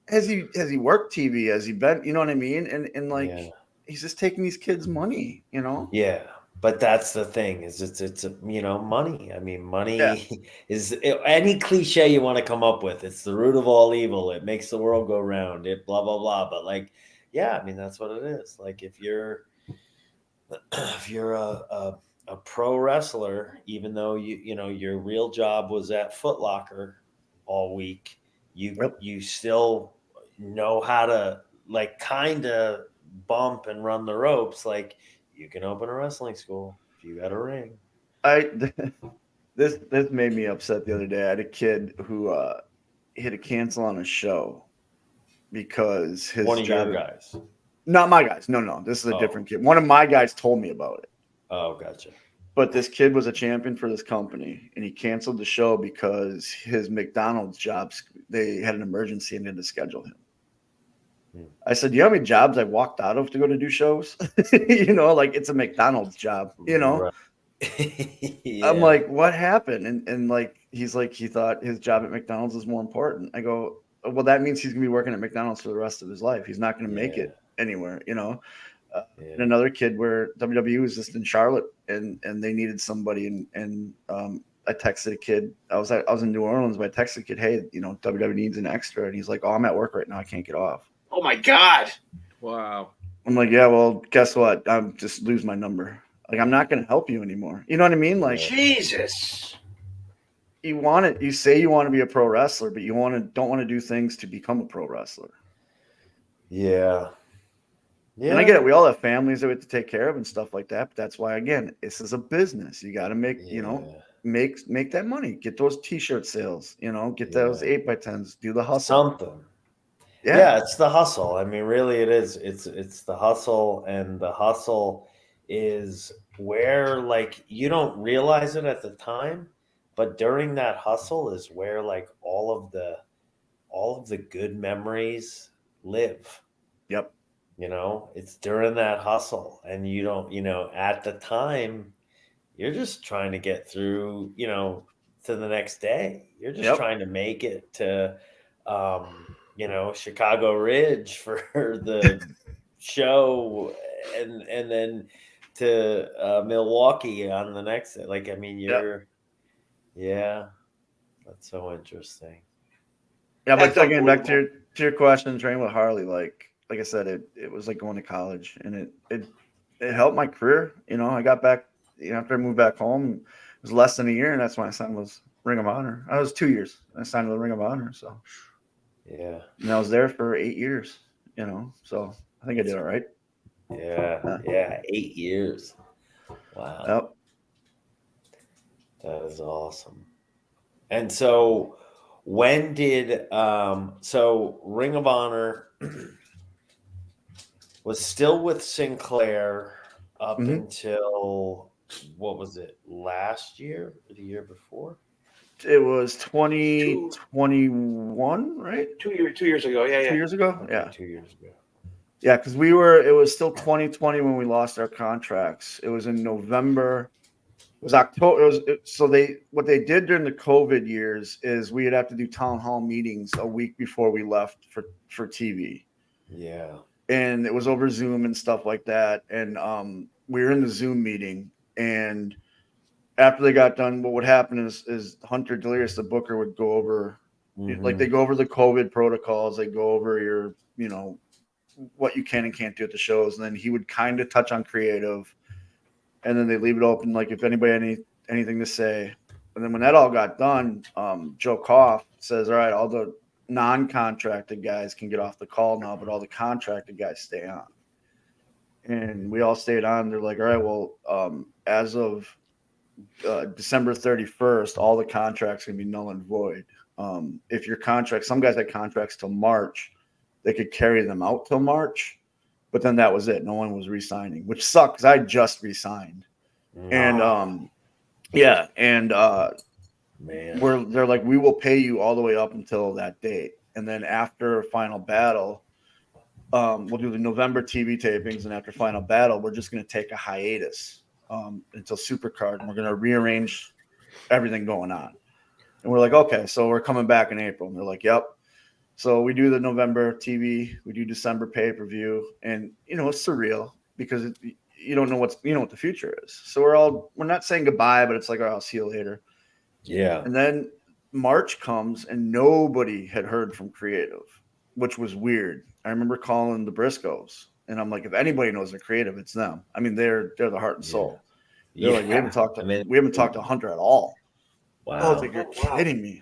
Speaker 4: Has he worked TV? Has he been, you know what I mean? And like, he's just taking these kids' money,
Speaker 3: Yeah. But that's the thing is it's money. I mean, money is any cliche you want to come up with. It's the root of all evil. It makes the world go round. It blah, blah, blah. But like, yeah, I mean, that's what it is. Like if you're a pro wrestler, even though your real job was at Foot Locker all week, you still know how to like kind of bump and run the ropes. Like you can open a wrestling school if you got a ring.
Speaker 4: This made me upset the other day. I had a kid who had to cancel on a show because his
Speaker 3: one of your guys.
Speaker 4: Not my guys. No. This is a different kid. One of my guys told me about it.
Speaker 3: Oh, gotcha.
Speaker 4: But this kid was a champion for this company, and he canceled the show because his McDonald's jobs, they had an emergency and they had to schedule him. I said, do you know how many jobs I walked out of to go to do shows? Like it's a McDonald's job,
Speaker 3: Right.
Speaker 4: I'm like, what happened? And like, he's like, he thought his job at McDonald's is more important. I go, well, that means he's going to be working at McDonald's for the rest of his life. He's not going to make it anywhere, And another kid where WWE was just in Charlotte and they needed somebody. And I texted a kid. I was in New Orleans, but I texted a kid, hey, WWE needs an extra. And he's like, oh, I'm at work right now. I can't get off.
Speaker 1: Oh my God.
Speaker 2: Wow.
Speaker 4: I'm like, yeah, well, guess what? I'm just lose my number. Like, I'm not going to help you anymore. You know what I mean? Like,
Speaker 1: Jesus.
Speaker 4: You want it. You say you want to be a pro wrestler, but you don't want to do things to become a pro wrestler.
Speaker 3: Yeah.
Speaker 4: And I get it. We all have families that we have to take care of and stuff like that. But that's why, again, this is a business. You got to make, make that money. Get those T-shirt sales. Get those 8x10s. Do the hustle.
Speaker 3: Something. Yeah, it's the hustle. I mean, really, it is. It's the hustle, and the hustle is where like you don't realize it at the time, but during that hustle is where like all of the good memories live.
Speaker 4: Yep.
Speaker 3: It's during that hustle, and you don't, at the time you're just trying to get through, to the next day. You're just trying to make it to, Chicago Ridge for the show, and then to Milwaukee on the next day. Like, I mean, yeah, that's so interesting.
Speaker 4: Yeah, but again, back to your question, training with Harley, like I said, it was like going to college, and it helped my career. I got back, after I moved back home, it was less than a year, and that's when I signed with Ring of Honor. I was 2 years. I signed with Ring of Honor, so
Speaker 3: yeah,
Speaker 4: and I was there for 8 years. So I think I did all right.
Speaker 3: Yeah, 8 years. Wow,
Speaker 4: Yep.
Speaker 3: that is awesome. And so, when did so Ring of Honor was still with Sinclair up until, what was it, last year or the year before?
Speaker 4: It was 2021, right?
Speaker 1: 2 years ago. Yeah.
Speaker 4: 2 years ago.
Speaker 3: Okay,
Speaker 4: Yeah.
Speaker 3: 2 years ago.
Speaker 4: Yeah, because it was still 2020 when we lost our contracts. It was in November. It was October. What they did during the COVID years is we'd have to do town hall meetings a week before we left for TV.
Speaker 3: Yeah.
Speaker 4: And it was over Zoom and stuff like that. And we were in the Zoom meeting, and after they got done, what would happen is Hunter Delirious, the booker, would go over, like they go over the COVID protocols. They go over your, what you can and can't do at the shows. And then he would kind of touch on creative, and then they leave it open. Like if anybody anything to say. And then when that all got done, Joe Koff says, all right, all the non-contracted guys can get off the call now, but all the contracted guys stay on. And we all stayed on. They're like, all right, well, as of December 31st, all the contracts can be null and void. If your contract, some guys had contracts till March, they could carry them out till March, but then that was it. No one was re-signing, which sucked because I just re-signed. And they're like, we will pay you all the way up until that date, and then after Final Battle, we'll do the November TV tapings, and after Final Battle, we're just going to take a hiatus until Supercard, and we're going to rearrange everything going on. And we're like, okay, so we're coming back in April. And they're like, yep. So we do the November TV, we do December pay-per-view, and it's surreal because you don't know what the future is. So we're not saying goodbye, but it's like, all right, I'll see you later.
Speaker 3: Yeah.
Speaker 4: And then March comes, and nobody had heard from creative, which was weird. I remember calling the Briscoes, and I'm like, if anybody knows they're creative, it's them. I mean, they're the heart and soul. They're like, we haven't talked to Hunter at all.
Speaker 3: Wow.
Speaker 4: I was like, you're kidding me.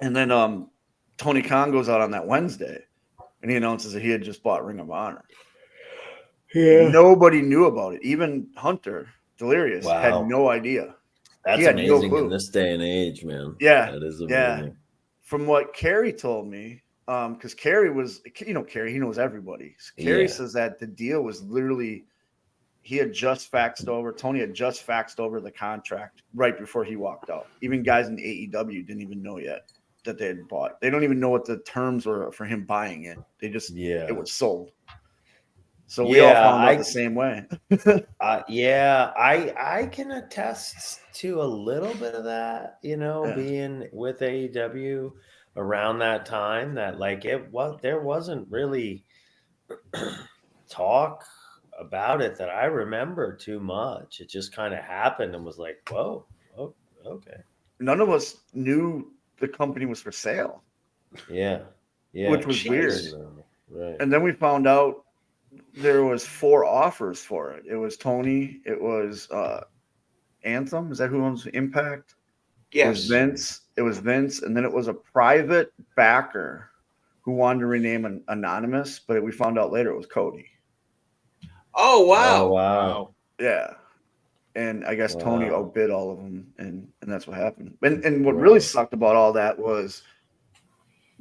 Speaker 4: And then Tony Khan goes out on that Wednesday, and he announces that he had just bought Ring of Honor. Yeah. Nobody knew about it. Even Hunter Delirious had no idea.
Speaker 3: That's amazing in this day and age, man.
Speaker 4: Yeah.
Speaker 3: That is amazing.
Speaker 4: Yeah. From what Kerry told me, because Kerry was, Kerry, he knows everybody. So Kerry says that the deal was literally, Tony had just faxed over the contract right before he walked out. Even guys in AEW didn't even know yet that they had bought. They don't even know what the terms were for him buying it. They just, it was sold. So we all found out the same way.
Speaker 3: I can attest to a little bit of that, being with AEW around that time, that there wasn't really talk about it that I remember too much. It just kind of happened and was like, whoa, okay.
Speaker 4: None of us knew the company was for sale.
Speaker 3: Yeah.
Speaker 4: Which was weird.
Speaker 3: Right.
Speaker 4: And then we found out there was 4 offers for it. It was Tony. It was Anthem. Is that who owns Impact?
Speaker 1: Yes.
Speaker 4: It was Vince. And then it was a private backer who wanted to rename anonymous, but we found out later it was Cody.
Speaker 1: Oh, wow.
Speaker 3: Oh, wow.
Speaker 4: Yeah. And I guess Tony outbid all of them, and that's what happened. And what really sucked about all that was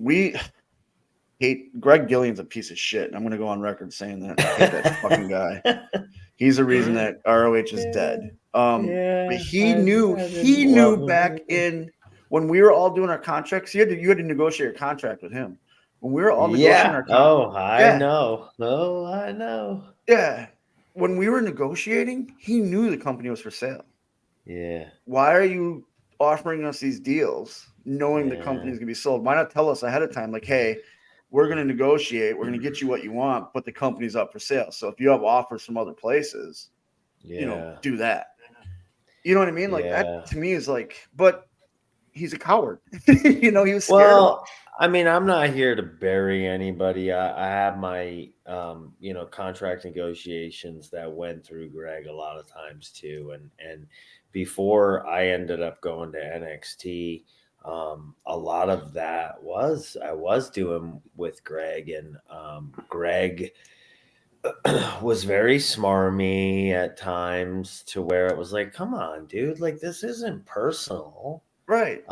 Speaker 4: Greg Gillian's a piece of shit, and I'm going to go on record saying that. I hate that fucking guy. He's the reason that ROH is dead. But he knew back in when we were all doing our contracts. You had to negotiate a contract with him. When we were all negotiating our contract.
Speaker 3: I know. Oh, I know.
Speaker 4: Yeah. When we were negotiating, he knew the company was for sale.
Speaker 3: Yeah.
Speaker 4: Why are you offering us these deals knowing the company's gonna be sold? Why not tell us ahead of time, like, hey, we're gonna negotiate, we're gonna get you what you want, but the company's up for sale. So if you have offers from other places, do that. You know what I mean? Like that to me is like, but he's a coward. He was scared.
Speaker 3: Well, I mean, I'm not here to bury anybody. I have my contract negotiations that went through Greg a lot of times too. And before I ended up going to NXT, a lot of that I was doing with Greg, and Greg was very smarmy at times to where it was like, come on, dude, like this isn't personal.
Speaker 4: Right.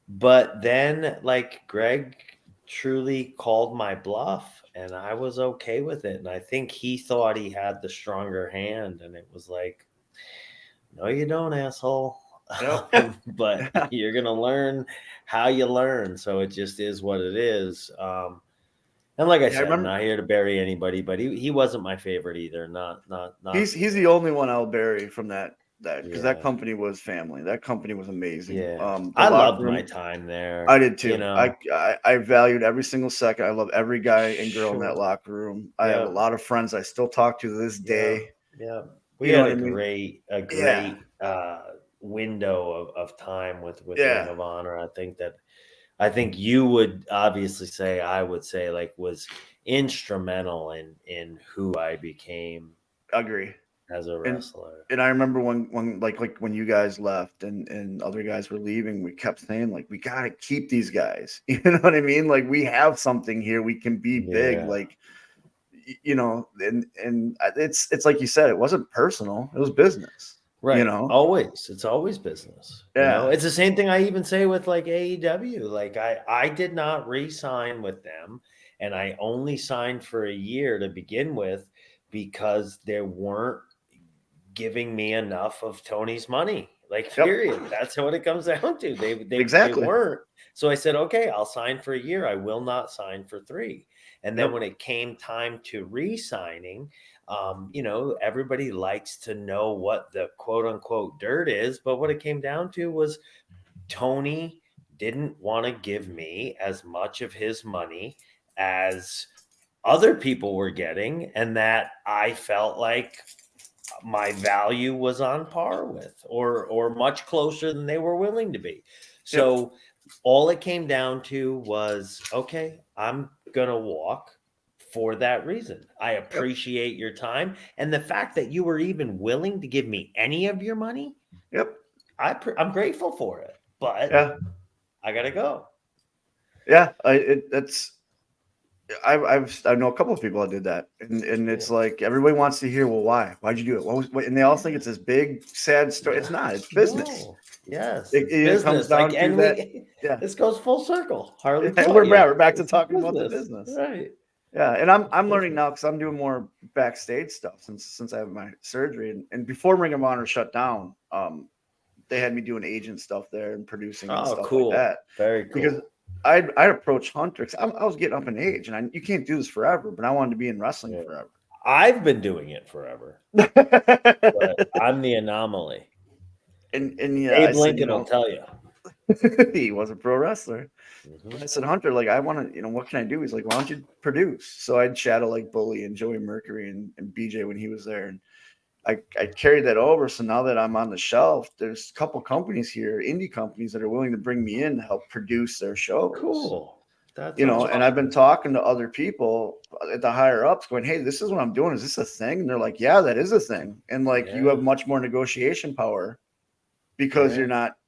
Speaker 3: But then like Greg truly called my bluff and I was okay with it. And I think he thought he had the stronger hand, and it was like, no, you don't, asshole. Yep. But you're going to learn how you learn. So it just is what it is. And like I said, I'm not here to bury anybody, but he wasn't my favorite either. Not.
Speaker 4: He's the only one I'll bury from that because that company was family. That company was amazing.
Speaker 3: Yeah, I loved my time there.
Speaker 4: I did too. I valued every single second. I love every guy and girl in that locker room. I have a lot of friends I still talk to this day.
Speaker 3: Yeah, we had a great window of time with Ring of Honor. I think you would obviously say, I would say, like, was instrumental in who I became.
Speaker 4: Agree.
Speaker 3: As a wrestler.
Speaker 4: And I remember when like when you guys left and other guys were leaving, we kept saying, like, we got to keep these guys. You know what I mean? Like, we have something here. We can be big. Like, and it's like you said, it wasn't personal. It was business.
Speaker 3: Right. Always. It's always business. Yeah. It's the same thing I even say with like AEW. Like I did not re-sign with them, and I only signed for a year to begin with because they weren't giving me enough of Tony's money. Like, period. That's what it comes down to. They weren't. So I said, okay, I'll sign for a year. I will not sign for 3. And then when it came time to re-signing, everybody likes to know what the quote unquote dirt is. But what it came down to was Tony didn't want to give me as much of his money as other people were getting, and that I felt like my value was on par with or much closer than they were willing to be. So all it came down to was, okay, I'm going to walk for that reason. I appreciate your time. And the fact that you were even willing to give me any of your money. I'm grateful for it, but I got to go.
Speaker 4: Yeah. I know a couple of people that did that, and it's like everybody wants to hear, well, why'd you do it? And they all think it's this big sad story. It's not. It's business.
Speaker 3: No. Yes,
Speaker 4: it comes down to that.
Speaker 3: This goes full circle. Harley,
Speaker 4: we're back to talking about the business,
Speaker 3: right?
Speaker 4: Yeah, and I'm learning now because I'm doing more backstage stuff since I have my surgery, and before Ring of Honor shut down, they had me doing agent stuff there and producing and stuff like that.
Speaker 3: Very cool.
Speaker 4: Because I'd approach Hunter because I was getting up in age, and you can't do this forever. But I wanted to be in wrestling forever.
Speaker 3: I've been doing it forever, but I'm the anomaly.
Speaker 4: And
Speaker 3: Abe Lincoln will tell you
Speaker 4: he was a pro wrestler. I said, Hunter, like, I want to, what can I do? He's like, why don't you produce? So I'd shadow like Bully and Joey Mercury and BJ when he was there, and I carried that over. So now that I'm on the shelf, there's a couple companies here, indie companies, that are willing to bring me in to help produce their shows.
Speaker 3: Cool. That's
Speaker 4: and I've been talking to other people at the higher ups going, hey, this is what I'm doing. Is this a thing? And they're like, yeah, that is a thing. And like, you have much more negotiation power because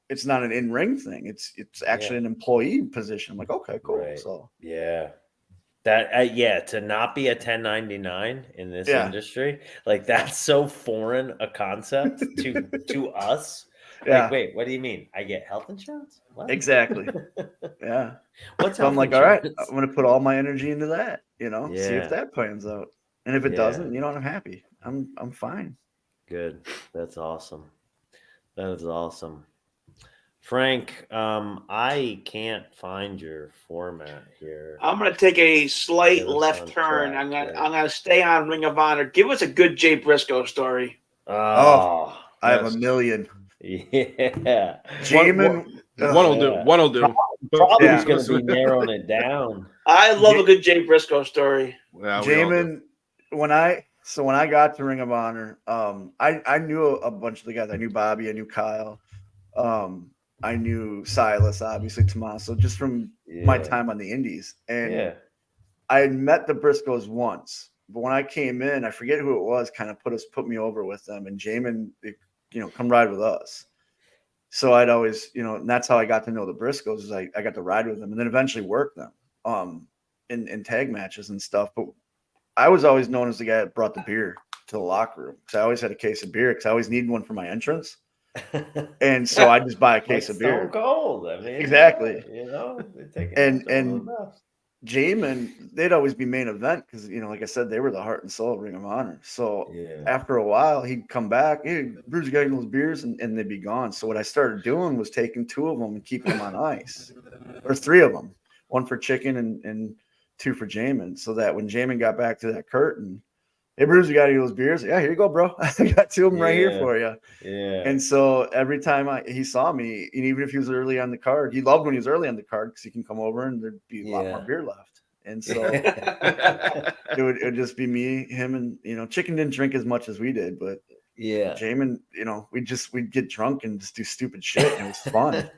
Speaker 4: it's not an in-ring thing. It's actually an employee position. I'm like, okay, cool. Right. So
Speaker 3: that to not be a 1099 in this industry, like, that's so foreign a concept to us. Like, wait, what do you mean? I get health insurance? What?
Speaker 4: Exactly. Yeah.
Speaker 3: What's
Speaker 4: so I'm like, insurance? All right, I'm going to put all my energy into that, see if that pans out. And if it doesn't, I'm happy. I'm fine.
Speaker 3: Good. That's awesome. That is awesome. Frank, I can't find your format here.
Speaker 1: I'm gonna take a slight left turn. I'm gonna stay on Ring of Honor. Give us a good Jay Briscoe story.
Speaker 4: Oh, I have a million.
Speaker 3: Yeah.
Speaker 4: Jamin.
Speaker 2: One'll do.
Speaker 3: Probably going to be narrowing it down.
Speaker 1: I love a good Jay Briscoe story.
Speaker 2: Yeah,
Speaker 4: Jamin, when I got to Ring of Honor, I knew a bunch of the guys. I knew Bobby, I knew Kyle, I knew Silas, obviously Tommaso, just from my time on the Indies. And I had met the Briscoes once, but when I came in, I forget who it was, kind of put me over with them, and Jamin, come ride with us. So I'd always, and that's how I got to know the Briscoes, is I got to ride with them and then eventually work them in tag matches and stuff. But I was always known as the guy that brought the beer to the locker room, because I always had a case of beer, because I always needed one for my entrance. And so I just buy a case of beer.
Speaker 3: Stone Cold. I mean,
Speaker 4: exactly.
Speaker 3: And
Speaker 4: Jamin, they'd always be main event because, like I said, they were the heart and soul of Ring of Honor. So after a while, he'd come back, hey, Bruiser got those beers, and they'd be gone. So what I started doing was taking 2 of them and keeping them on ice, or 3 of them, 1 for Chicken and 2 for Jamin, so that when Jamin got back to that curtain, hey, Bruiser, got any of those beers? Yeah, here you go, bro. I got 2 of them right here for you.
Speaker 3: Yeah.
Speaker 4: And so every time he saw me, and even if he was early on the card, he loved when he was early on the card because he can come over and there'd be a lot more beer left. And so it would just be me, him, and Chicken didn't drink as much as we did, but Jamin, we'd get drunk and just do stupid shit, and it was fun.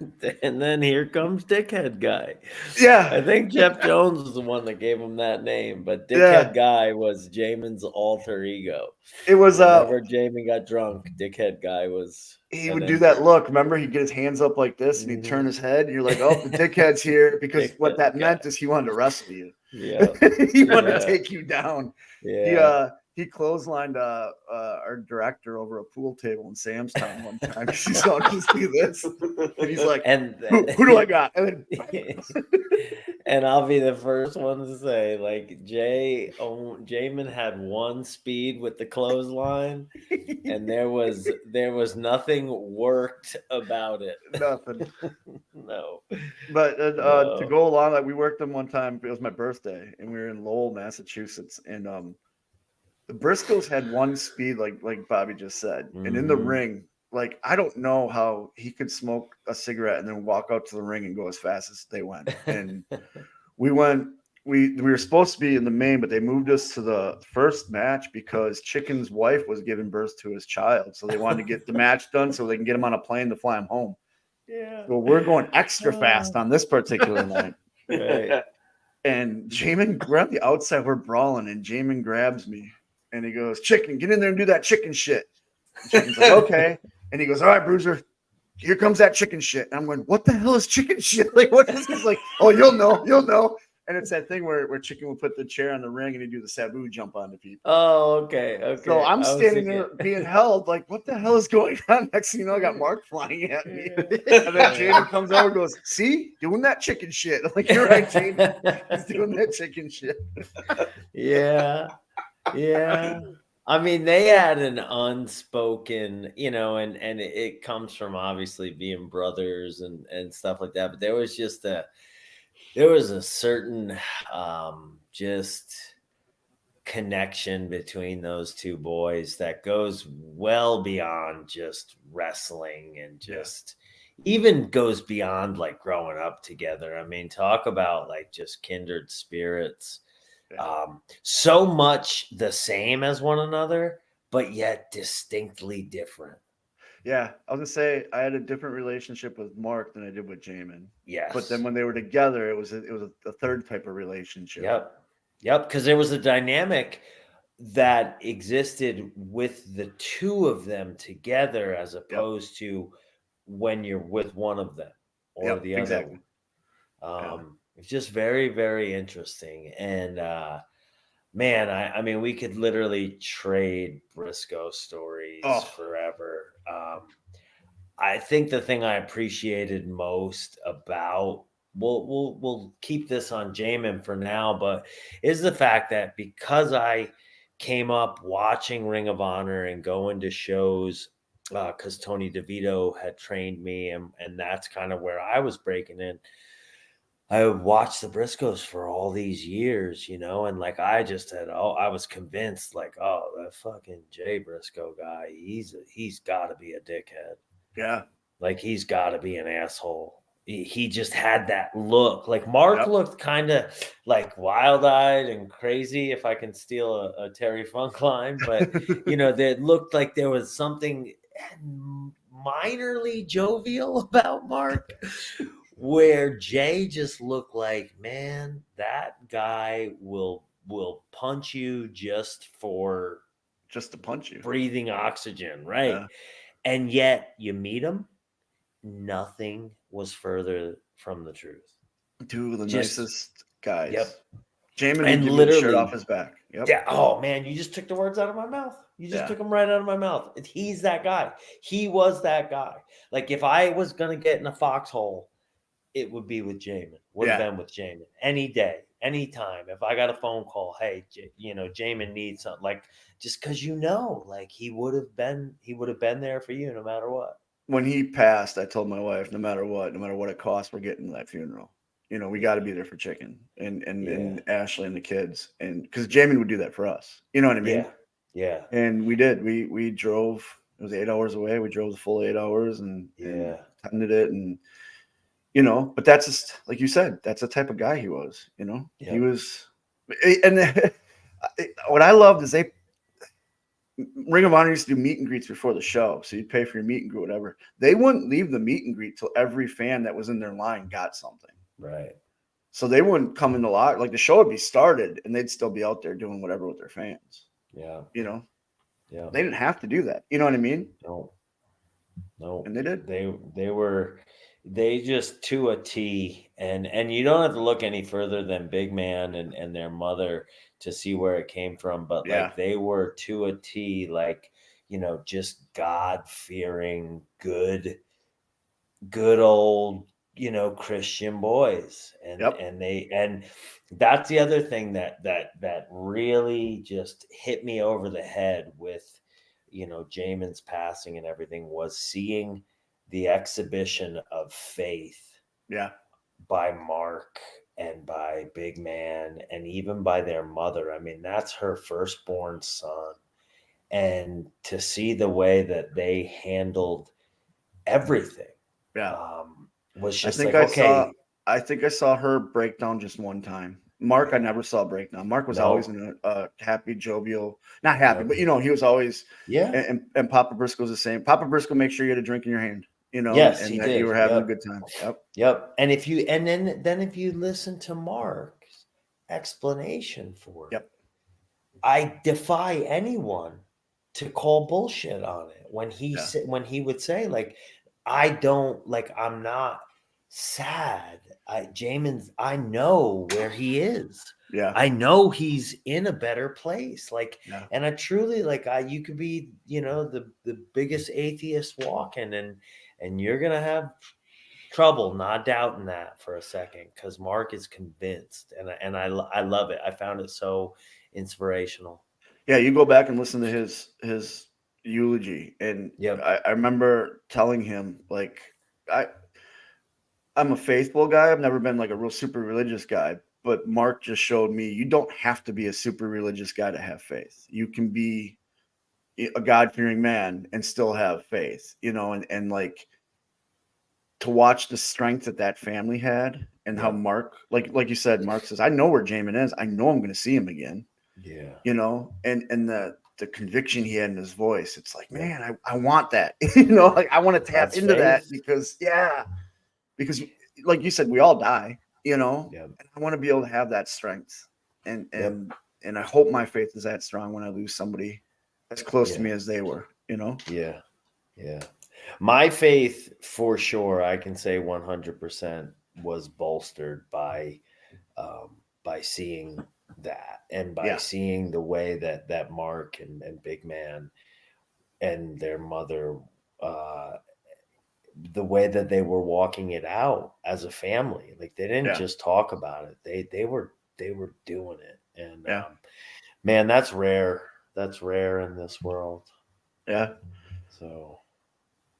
Speaker 3: And then here comes Dickhead Guy.
Speaker 4: Yeah,
Speaker 3: I think Jeff Jones was the one that gave him that name, but Dickhead Guy was Jamin's alter ego.
Speaker 4: It was
Speaker 3: whenever Jamin got drunk, Dickhead Guy was.
Speaker 4: He would do that look. Remember, he'd get his hands up like this, and he'd turn his head, and you're like, "Oh, the Dickhead's here," because what that meant is he wanted to wrestle you.
Speaker 3: Yeah,
Speaker 4: he wanted to take you down.
Speaker 3: Yeah.
Speaker 4: He clotheslined our director over a pool table in Sam's Town one time. She's all, just do this, and he's like, who do I got? And,
Speaker 3: and I'll be the first one to say, like, Jamin had 1 speed with the clothesline, and there was nothing worked about it.
Speaker 4: Nothing.
Speaker 3: No.
Speaker 4: But to go along, like, we worked them one time. It was my birthday, and we were in Lowell, Massachusetts, and the Briscoes had 1 speed, like Bobby just said. And in the ring, like, I don't know how he could smoke a cigarette and then walk out to the ring and go as fast as they went. And we were supposed to be in the main, but they moved us to the first match because Chicken's wife was giving birth to his child. So they wanted to get the match done so they can get him on a plane to fly him home.
Speaker 3: Yeah.
Speaker 4: So we're going extra fast on this particular night.
Speaker 3: Right.
Speaker 4: And Jamin, we're on the outside, we're brawling, and Jamin grabs me. And he goes, Chicken, get in there and do that chicken shit. And Chicken's like, okay. And he goes, all right, Bruiser, here comes that chicken shit. And I'm going, what the hell is chicken shit? Like, what is this? Like, oh, you'll know. And it's that thing where Chicken would put the chair on the ring and he'd do the Sabu jump onto people.
Speaker 3: Oh, okay.
Speaker 4: So I'm standing there being held, like, what the hell is going on? Next thing you know, I got Mark flying at me. And then Jamin comes over and goes, see, doing that chicken shit. I'm like, you're right, Jamin. He's doing that chicken shit.
Speaker 3: Yeah. Yeah. I mean, they had an unspoken, and it comes from obviously being brothers and stuff like that. But there was a certain just connection between those 2 boys that goes well beyond just wrestling and just even goes beyond like growing up together. I mean, talk about like just kindred spirits. So much the same as one another, but yet distinctly different.
Speaker 4: Yeah, I was gonna say I had a different relationship with Mark than I did with Jamin.
Speaker 3: Yes,
Speaker 4: but then when they were together, it was a third type of relationship.
Speaker 3: Yep. Because there was a dynamic that existed with the 2 of them together, as opposed to when you're with one of them or the other.
Speaker 4: Exactly.
Speaker 3: It's just very, very interesting. And man, I mean, we could literally trade Briscoe stories forever. I think the thing I appreciated most about we'll keep this on Jamin for now, but is the fact that because I came up watching Ring of Honor and going to shows because Tony DeVito had trained me, and that's kind of where I was breaking in. I watched the Briscoes for all these years, you know, and like I just had, I was convinced, like, oh, that fucking Jay Briscoe guy, he's got to be a dickhead.
Speaker 4: Yeah,
Speaker 3: like he's got to be an asshole. He just had that look. Like Mark looked kind of like wild-eyed and crazy, if I can steal a Terry Funk line, but you know, that looked like there was something minorly jovial about Mark. Where Jay just looked like, man, that guy will punch you just
Speaker 4: to punch you,
Speaker 3: breathing oxygen, right?
Speaker 4: Yeah.
Speaker 3: And yet you meet him, nothing was further from the truth.
Speaker 4: Two of the nicest guys.
Speaker 3: Yep.
Speaker 4: Jamin
Speaker 3: And
Speaker 4: would
Speaker 3: literally,
Speaker 4: give the shirt off his back. Yep.
Speaker 3: Yeah. Oh man, you just took the words out of my mouth. You just took them right out of my mouth. He's that guy. He was that guy. Like if I was gonna get in a foxhole, it would be with Jamin. Would have been with Jamin any day, anytime. If I got a phone call, hey, you know, Jamin needs something, like just because like he would have been there for you no matter what.
Speaker 4: When he passed, I told my wife, no matter what it costs, we're getting to that funeral. You know, we got to be there for Chicken and Ashley and the kids, and because Jamin would do that for us. You know what I mean?
Speaker 3: Yeah.
Speaker 4: And we did. We drove. It was 8 hours away. We drove the full 8 hours and attended it, and you know. But that's just like you said. That's the type of guy he was. You know, he was. And what I loved is Ring of Honor used to do meet and greets before the show, so you'd pay for your meet and greet, whatever. They wouldn't leave the meet and greet till every fan that was in their line got something.
Speaker 3: Right.
Speaker 4: So they wouldn't come in the lot, like the show would be started, and they'd still be out there doing whatever with their fans.
Speaker 3: Yeah.
Speaker 4: You know.
Speaker 3: Yeah.
Speaker 4: They didn't have to do that. You know what I mean?
Speaker 3: No.
Speaker 4: And they did.
Speaker 3: They just to a T, and you don't have to look any further than Big Man and their mother to see where it came from, but like they were to a T, like, you know, just God-fearing, good old, you know, Christian boys. And that's the other thing that really just hit me over the head with, you know, Jamin's passing and everything, was seeing the exhibition of faith by Mark and by Big Man and even by their mother. I mean, that's her firstborn son. And to see the way that they handled everything was just
Speaker 4: I think I saw her break down just one time. Mark, I never saw break down. Mark was always in a happy, jovial, not happy, but you know, he was always And Papa Briscoe's the same. Papa Briscoe, make sure you had a drink in your hand, you know,
Speaker 3: and
Speaker 4: that
Speaker 3: did.
Speaker 4: You were having a good time.
Speaker 3: Yep. And if you then if you listen to Mark's explanation for it, I defy anyone to call bullshit on it when he would say, like, I'm not sad. Jamin's, I know where he is.
Speaker 4: Yeah.
Speaker 3: I know he's in a better place. Like, and I truly, like, you could be, you know, the biggest atheist walking and you're going to have trouble not doubting that for a second, because Mark is convinced, and I love it. I found it so inspirational.
Speaker 4: Yeah. You go back and listen to his eulogy. And I remember telling him, like, I'm a faithful guy. I've never been like a real super religious guy, but Mark just showed me you don't have to be a super religious guy to have faith. You can be a God-fearing man and still have faith, you know, and like to watch the strength that family had and how Mark, like you said, Mark says, I know where Jamin is. I know I'm going to see him again.
Speaker 3: Yeah.
Speaker 4: You know, and the conviction he had in his voice, it's like, man, I want that, you know, like I want to tap into that because like you said, we all die, you know, and I want to be able to have that strength. And I hope my faith is that strong when I lose somebody as close to me as they were, you know?
Speaker 3: Yeah. Yeah. My faith, for sure, I can say 100% was bolstered by seeing that, and by seeing the way that Mark and Big Man and their mother, the way that they were walking it out as a family. Like, they didn't just talk about it. They were doing it. And Man, that's rare. That's rare in this world.
Speaker 4: Yeah.
Speaker 3: So,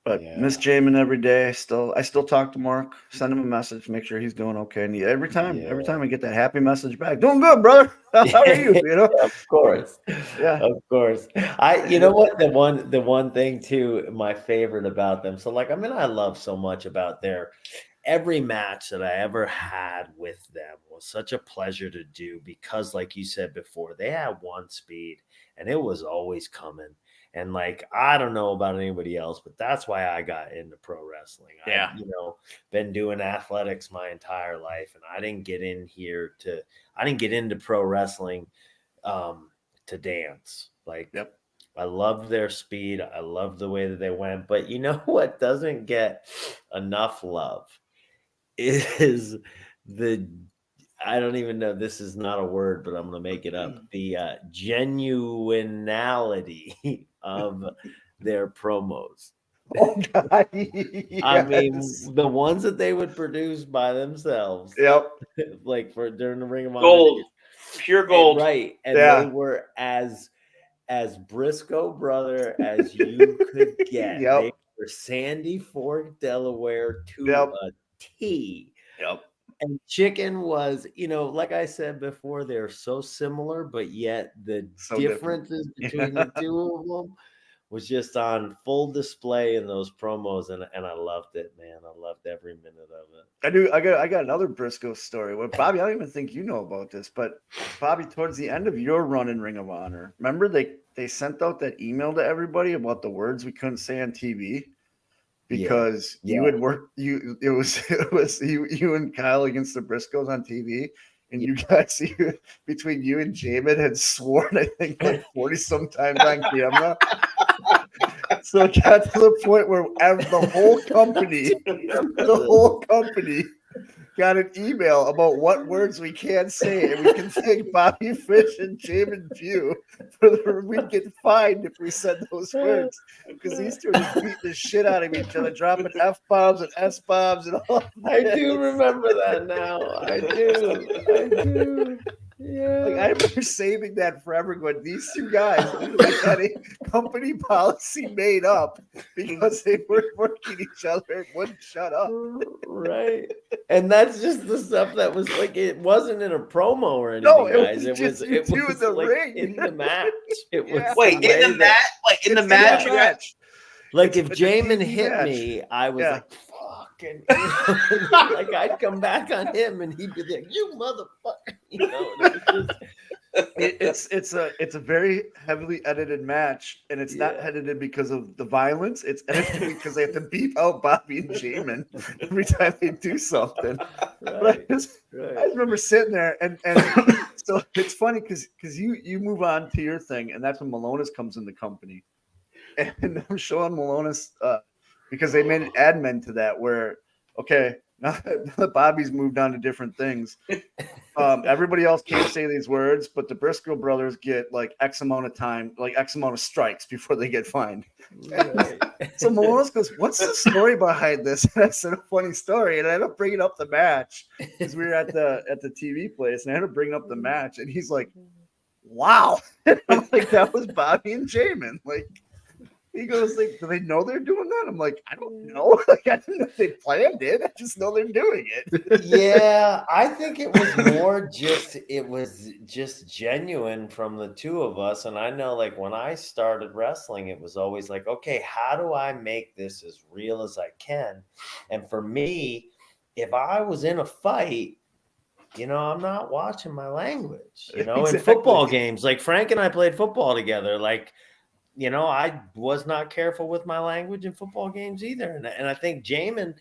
Speaker 4: but miss Jamin every day. I still talk to Mark, send him a message, make sure he's doing okay. And every time I get that happy message back, doing good, brother. How are you? You know,
Speaker 3: of course,
Speaker 4: yeah,
Speaker 3: of course. You know what? The one thing too, my favorite about them. So, like, I mean, I love so much about every match that I ever had with them was such a pleasure to do because, like you said before, they had one speed and it was always coming. And like, I don't know about anybody else, but that's why I got into pro wrestling.
Speaker 1: Yeah.
Speaker 3: I, been doing athletics my entire life, and I didn't get into pro wrestling to dance. Like, I loved their speed. I loved the way that they went. But you know what doesn't get enough love is I don't even know, this is not a word, but I'm going to make it up. The genuinity of their promos.
Speaker 4: Oh God! Yes.
Speaker 3: I mean, the ones that they would produce by themselves.
Speaker 4: Yep.
Speaker 3: Like during the Ring of Honor
Speaker 1: Gold,
Speaker 3: days.
Speaker 1: pure gold,
Speaker 3: right? And they were as Briscoe brother as you could get.
Speaker 4: Yep.
Speaker 3: They were Sandy Fork, Delaware to a T.
Speaker 4: Yep.
Speaker 3: And Chicken was, like I said before, they're so similar, but yet the differences between the two of them was just on full display in those promos, and I loved it, man. I loved every minute of it.
Speaker 4: I got another Briscoe story. Well, Bobby, I don't even think you know about this, but Bobby, towards the end of your run in Ring of Honor, remember they sent out that email to everybody about the words we couldn't say on TV because you had worked. It was you and Kyle against the Briscoes on TV. And you guys, between you and Jamin, had sworn, I think, like 40 sometimes on camera. So it got to the point where the whole company got an email about what words we can't say, and we can thank Bobby Fish and Jamin Pugh we'd get fined if we said those words because these two are just beating the shit out of each other, dropping F-bombs and S-bombs and all.
Speaker 3: I do remember that now. I do. Yeah.
Speaker 4: Like, I remember saving that forever. Going, these two guys literally had a company policy made up because they weren't working each other and wouldn't shut up.
Speaker 3: Right. And that's just the stuff that was like, it wasn't in a promo or anything,
Speaker 4: no,
Speaker 3: guys.
Speaker 4: It was in the
Speaker 3: like
Speaker 4: ring.
Speaker 3: In the match. It was
Speaker 1: in the match.
Speaker 3: Like if Jamin hit me, I was like, fucking, like I'd come back on him and he'd be like, you motherfucker.
Speaker 4: It's a very heavily edited match, and it's not edited because of the violence. It's edited because they have to beep out Bobby and Jamin every time they do something. Right. But I just remember sitting there, and so it's funny because you move on to your thing, and that's when Malonis comes in the company, and I'm showing Malonis because they made an admin to that where now that Bobby's moved on to different things. Everybody else can't say these words, but the Briscoe brothers get like X amount of time, like X amount of strikes before they get fined. Right. So Malonis goes, "What's the story behind this?" And I said a funny story, and I ended up bringing up the match because we were at the TV place, and I ended up bringing up the match, and he's like, "Wow!" And I'm like, "That was Bobby and Jamin." Like, he goes, like, "Do they know they're doing that?" I'm like, "I don't know. Like, I don't know if they planned it. I just know they're doing it."
Speaker 3: Yeah, I think it was just genuine from the two of us. And I know, like, when I started wrestling, it was always like, okay, how do I make this as real as I can? And for me, if I was in a fight, I'm not watching my language.
Speaker 4: Exactly.
Speaker 3: In football games, like Frank and I played football together, like, I was not careful with my language in football games either. And I think Jamin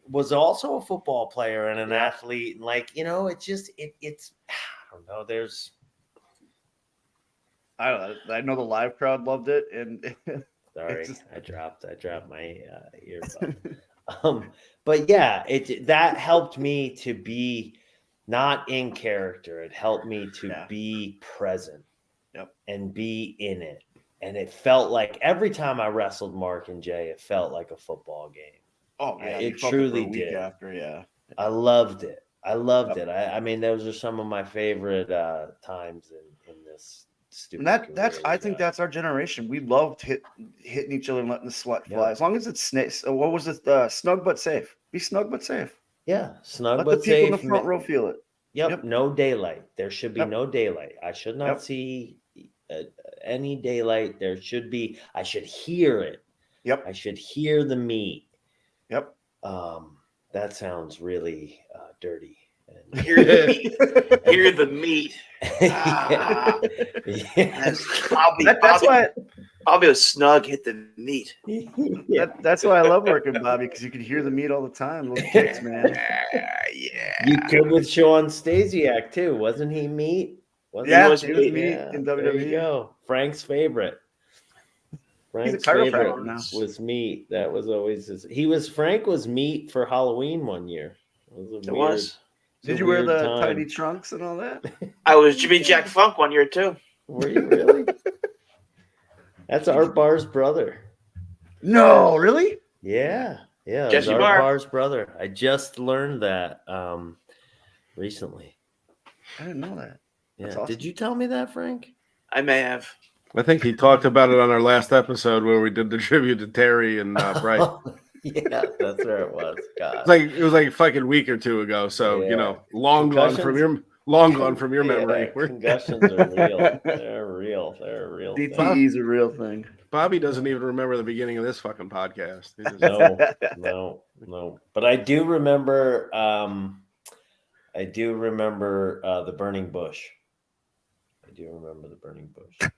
Speaker 3: was also a football player and an athlete. And like, it's, I don't know.
Speaker 4: I don't know. I know the live crowd loved it. And
Speaker 3: sorry, I dropped my earbud. But yeah, that helped me to be not in character. It helped me to be present and be in it. And it felt like every time I wrestled Mark and Jay, it felt like a football game.
Speaker 4: Oh, yeah.
Speaker 3: It truly did.
Speaker 4: After,
Speaker 3: I loved it. I loved it. I mean, those are some of my favorite times in stupid.
Speaker 4: And I think that's our generation. We loved hitting each other and letting the sweat fly. As long as it's what was it? Snug but safe. Be snug but safe.
Speaker 3: Yeah, snug
Speaker 4: Let
Speaker 3: but
Speaker 4: the people
Speaker 3: safe.
Speaker 4: in the front row feel it.
Speaker 3: Yep. No daylight. There should be no daylight. I should not see any daylight. There should be. I should hear it.
Speaker 4: Yep.
Speaker 3: I should hear the meat.
Speaker 4: Yep.
Speaker 3: That sounds really dirty.
Speaker 1: Hear the meat. Hear the meat.
Speaker 4: That's why
Speaker 1: I'll be a snug hit the meat.
Speaker 4: That's why I love working, Bobby, because you can hear the meat all the time. Those kicks, man.
Speaker 1: Yeah.
Speaker 3: You could with Sean Stasiak too, wasn't he meat?
Speaker 4: He was meat in WWE.
Speaker 3: There you go. Frank's favorite. Frank's favorite was meat. That was always his. Frank was meat for Halloween one year. It was.
Speaker 4: Did you wear the tiny trunks and all that?
Speaker 1: I was Jimmy Jack Funk one year too.
Speaker 3: Were you really? That's Art Barr's brother.
Speaker 4: No, really?
Speaker 3: Yeah.
Speaker 1: Jesse
Speaker 3: Art
Speaker 1: Barr.
Speaker 3: Barr's brother. I just learned that recently.
Speaker 4: I didn't know that.
Speaker 3: Yeah.
Speaker 4: Awesome.
Speaker 3: Did you tell me that, Frank?
Speaker 1: I may have.
Speaker 2: I think he talked about it on our last episode where we did the tribute to Terry and Bright.
Speaker 3: Yeah, that's where it was. God.
Speaker 2: It was like a fucking week or two ago. So long gone from your memory.
Speaker 3: Concussions are real. They're real. They're a real.
Speaker 4: DTE's a real thing.
Speaker 2: Bobby doesn't even remember the beginning of this fucking podcast.
Speaker 3: No. But I do remember. The burning bush. I do remember the burning bush.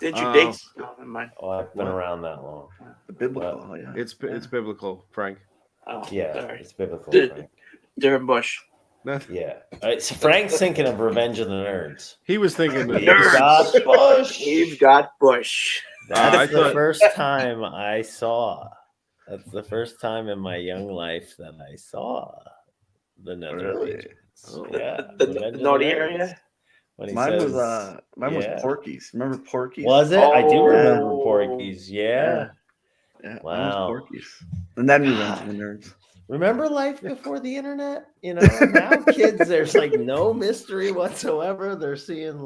Speaker 1: Did you date? Oh, never mind.
Speaker 3: Oh, I've been around that long.
Speaker 4: The biblical,
Speaker 2: It's biblical, Frank.
Speaker 1: Oh,
Speaker 3: yeah,
Speaker 1: sorry.
Speaker 3: it's biblical. Frank.
Speaker 1: Different bush.
Speaker 3: Yeah. So Frank's thinking of Revenge of the Nerds.
Speaker 2: He was thinking
Speaker 3: We've got Bush.
Speaker 1: We've got Bush.
Speaker 3: That's the first time I saw. That's the first time in my young life that I saw the Nether Regions.
Speaker 1: Oh.
Speaker 3: Yeah.
Speaker 1: The naughty area.
Speaker 4: Mine was Porky's. Remember Porky's?
Speaker 3: Was it? I do remember Porky's. Yeah.
Speaker 4: Wow. Porky's. And then Revenge of the Nerds.
Speaker 3: Remember life before the internet? Now kids, there's like no mystery whatsoever. They're seeing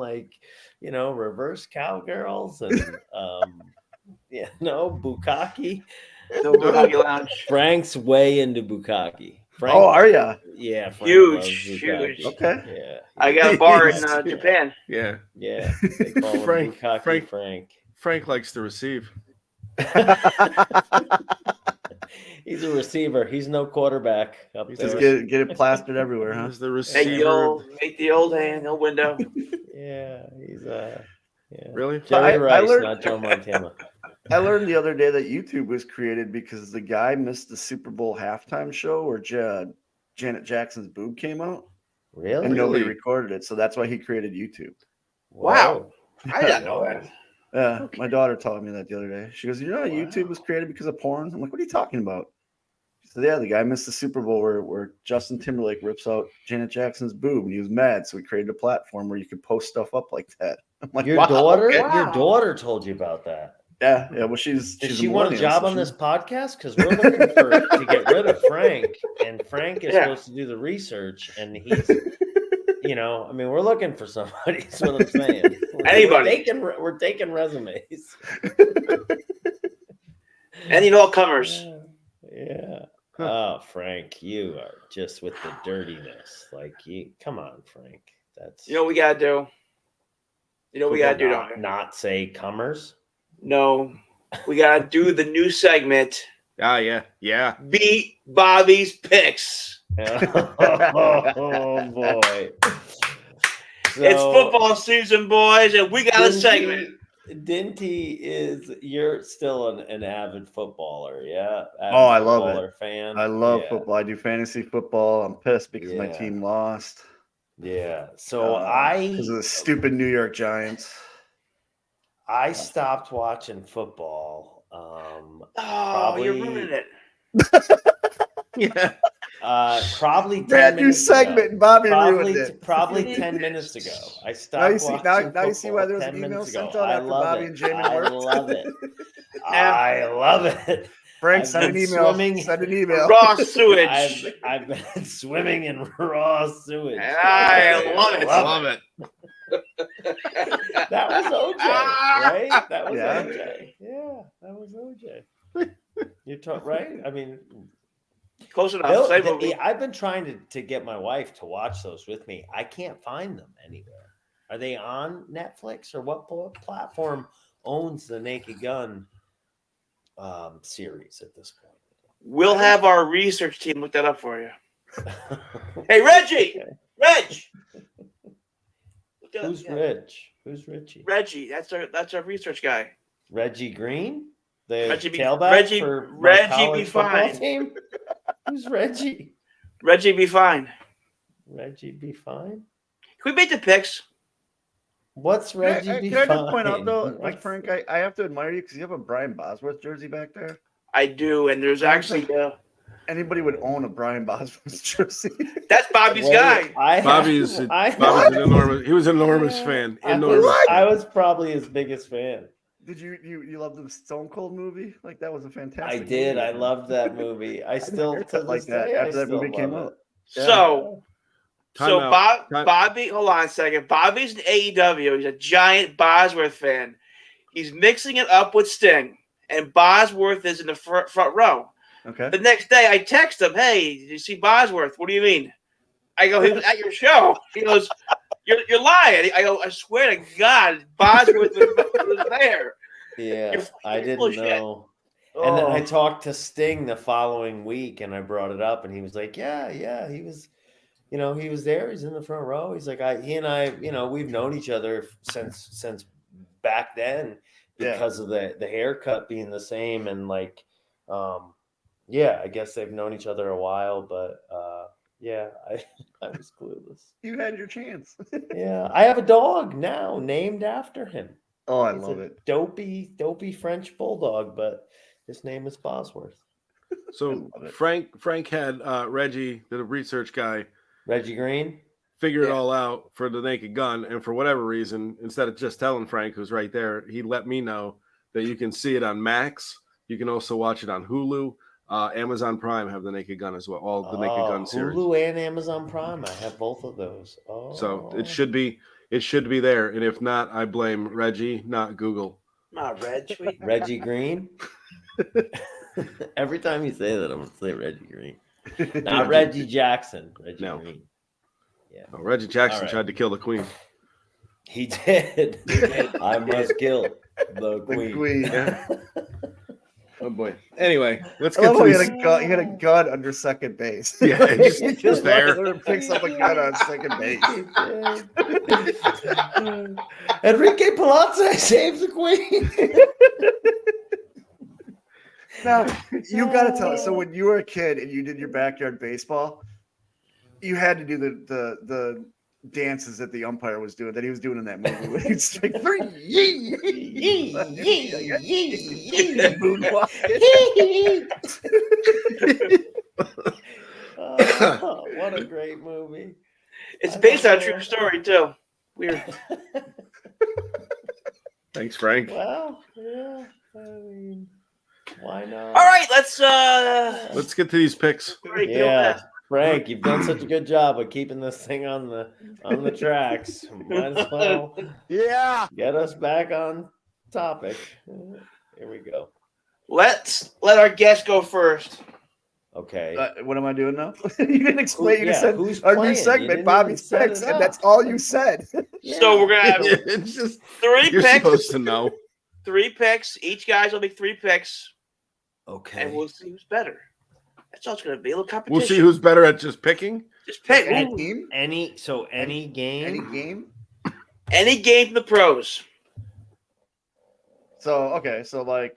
Speaker 3: reverse cowgirls and bukkake.
Speaker 1: No Bukkake Lounge.
Speaker 3: Frank's way into bukkake. Frank,
Speaker 4: are ya?
Speaker 3: Yeah, Frank
Speaker 1: huge.
Speaker 4: Okay.
Speaker 3: Yeah,
Speaker 1: I got a bar in Japan.
Speaker 2: Yeah.
Speaker 3: They call him Frank.
Speaker 2: Frank likes to receive.
Speaker 3: He's a receiver. He's no quarterback.
Speaker 4: Just get it plastered everywhere, huh?
Speaker 2: He's the receiver.
Speaker 1: Make the old hand, no window.
Speaker 3: Yeah, he's
Speaker 2: really
Speaker 3: Jerry Rice, not Joe Montana.
Speaker 4: I learned the other day that YouTube was created because the guy missed the Super Bowl halftime show where Janet Jackson's boob came out.
Speaker 3: Really?
Speaker 4: And nobody recorded it, so that's why he created YouTube.
Speaker 1: Wow. I didn't know that.
Speaker 4: Yeah, okay. My daughter taught me that the other day. She goes, YouTube was created because of porn? I'm like, what are you talking about? She said, yeah, the guy missed the Super Bowl where Justin Timberlake rips out Janet Jackson's boob, and he was mad, so he created a platform where you could post stuff up like that. I'm like,
Speaker 3: your daughter told you about that.
Speaker 4: Yeah. Well, she's.
Speaker 3: Does she want a job on this podcast? Because we're looking to get rid of Frank, and Frank is supposed to do the research, and he's, we're looking for somebody. That's what I'm saying.
Speaker 1: Anybody?
Speaker 3: We're taking resumes.
Speaker 1: Any and all comers.
Speaker 3: Yeah. Oh, Frank, you are just with the dirtiness. Come on, Frank. That's
Speaker 1: what we gotta do. We gotta do, don't we?
Speaker 3: Not say comers.
Speaker 1: No, we gotta do the new segment.
Speaker 2: Yeah.
Speaker 1: Beat Bobby's picks.
Speaker 3: Oh boy.
Speaker 1: It's football season, boys, and we got a segment.
Speaker 3: Dinty you're still an avid footballer, yeah?
Speaker 4: I love it.
Speaker 3: Fan.
Speaker 4: I love football. I do fantasy football. I'm pissed because my team lost.
Speaker 3: Yeah. So
Speaker 4: because of the stupid New York Giants.
Speaker 3: I stopped watching football.
Speaker 1: You're ruining it.
Speaker 3: Yeah. Probably 10
Speaker 4: brand new segment, and Bobby ruined it.
Speaker 3: Probably 10 minutes ago. I stopped watching
Speaker 4: now you see why there was an email sent out after Bobby and Jamin worked?
Speaker 3: I love it. I love it.
Speaker 4: Frank, send an email.
Speaker 1: Raw sewage.
Speaker 3: I've been swimming in raw sewage.
Speaker 1: I love it.
Speaker 2: Love it.
Speaker 3: That was OJ, right? That was
Speaker 4: Yeah.
Speaker 3: OJ. Yeah, that was OJ. You're right? I mean,
Speaker 1: Close enough. Same movie.
Speaker 3: I've been trying to get my wife to watch those with me. I can't find them anywhere. Are they on Netflix or what platform owns the Naked Gun series at this point?
Speaker 1: We'll have our research team look that up for you. Hey, Reggie!
Speaker 3: Okay.
Speaker 1: Reg!
Speaker 3: Who's Rich? Who's Richie?
Speaker 1: Reggie. That's our research guy.
Speaker 3: Reggie Green? The
Speaker 1: Reggie
Speaker 3: tailback for my
Speaker 1: Reggie
Speaker 3: college
Speaker 1: be
Speaker 3: football
Speaker 1: fine.
Speaker 3: team? Who's Reggie?
Speaker 1: Reggie be fine.
Speaker 3: Reggie be fine?
Speaker 1: Can we make the picks?
Speaker 3: What's Reggie be
Speaker 4: Can I
Speaker 3: fine?
Speaker 4: just point out though, like Frank, I have to admire you because you have a Brian Bosworth jersey back there.
Speaker 1: I do, and there's actually
Speaker 4: Anybody would own a Brian Bosworth jersey.
Speaker 1: that's Bobby's guy.
Speaker 2: Bobby's an enormous. He was an enormous fan.
Speaker 3: I was probably his biggest fan.
Speaker 4: Did you love the Stone Cold movie? Like that was a fantastic.
Speaker 3: I did.
Speaker 4: movie.
Speaker 3: I loved that movie. I still to
Speaker 4: like
Speaker 3: this
Speaker 4: that
Speaker 3: day,
Speaker 4: after
Speaker 3: I
Speaker 4: that movie
Speaker 3: still
Speaker 4: came
Speaker 3: love
Speaker 4: out.
Speaker 3: it.
Speaker 1: So
Speaker 2: Time out.
Speaker 1: Bobby, hold on a second. Bobby's an AEW. He's a giant Bosworth fan. He's mixing it up with Sting, and Bosworth is in the front row.
Speaker 4: Okay.
Speaker 1: The next day, I text him, "Hey, did you see Bosworth? What do you mean?" I go, "He was at your show." He goes, "You're lying." I go, "I swear to God, Bosworth was there."
Speaker 3: Yeah, I didn't
Speaker 1: bullshit.
Speaker 3: know. And then I talked to Sting the following week, and I brought it up, and he was like, "Yeah, he was." He was there. He's in the front row. He's like, he and I, we've known each other since back then because of the haircut being the same. And like, I guess they've known each other a while, but I was clueless.
Speaker 4: You had your chance.
Speaker 3: Yeah. I have a dog now named after him.
Speaker 4: Oh, I
Speaker 3: He's
Speaker 4: love
Speaker 3: a
Speaker 4: it.
Speaker 3: Dopey French bulldog, but his name is Bosworth.
Speaker 2: So Frank had Reggie, the research guy,
Speaker 3: Reggie Green,
Speaker 2: figure it all out for the Naked Gun, and for whatever reason, instead of just telling Frank, who's right there, he let me know that you can see it on Max. You can also watch it on Hulu. Amazon Prime have the Naked Gun as well. All the Naked Gun series.
Speaker 3: Hulu and Amazon Prime. I have both of those. Oh,
Speaker 2: so it should be there. And if not, I blame Reggie, not Google.
Speaker 1: Not Reg.
Speaker 3: Reggie Green. Every time you say that, I'm gonna say Reggie Green. Not Reggie Jackson. Reggie Green. Yeah.
Speaker 2: Oh, Reggie Jackson tried to kill the Queen.
Speaker 3: He did. I must kill the Queen.
Speaker 2: Yeah. Oh boy. Anyway, let's
Speaker 4: I
Speaker 2: get
Speaker 4: love
Speaker 2: to
Speaker 4: how
Speaker 2: these.
Speaker 4: he had a gun under second base.
Speaker 2: Yeah, he's just there.
Speaker 4: Picks up a gun on second base.
Speaker 3: Enrique Palazzo saves the Queen.
Speaker 4: Now, you got to tell us. So when you were a kid and you did your backyard baseball, you had to do the dances that the umpire was doing, that he was doing in that movie. When he'd strike three,
Speaker 3: what a great movie.
Speaker 1: It's based on a true story, too. Weird.
Speaker 2: Thanks, Frank.
Speaker 3: Well, yeah. I mean, why not?
Speaker 1: All right, let's
Speaker 2: get to these picks.
Speaker 3: Yeah. Frank, you've done such a good job of keeping this thing on the tracks. Might as well get us back on topic. Here we go.
Speaker 1: Let's let our guest go first.
Speaker 3: Okay.
Speaker 4: What am I doing now? You didn't explain. You said
Speaker 3: who's
Speaker 4: our
Speaker 3: playing?
Speaker 4: new segment, Bobby's picks, and that's all you said.
Speaker 1: So we're gonna have
Speaker 2: It's just
Speaker 1: three
Speaker 2: you're
Speaker 1: picks.
Speaker 2: supposed to know.
Speaker 1: 3 picks. Each guy's will make 3 picks,
Speaker 3: Okay.
Speaker 1: and we'll see who's better. That's all it's gonna be. A little competition.
Speaker 2: We'll see who's better at just picking.
Speaker 1: Just pick
Speaker 4: Any team?
Speaker 3: Any game?
Speaker 4: Any game?
Speaker 1: any game from the pros.
Speaker 4: So like,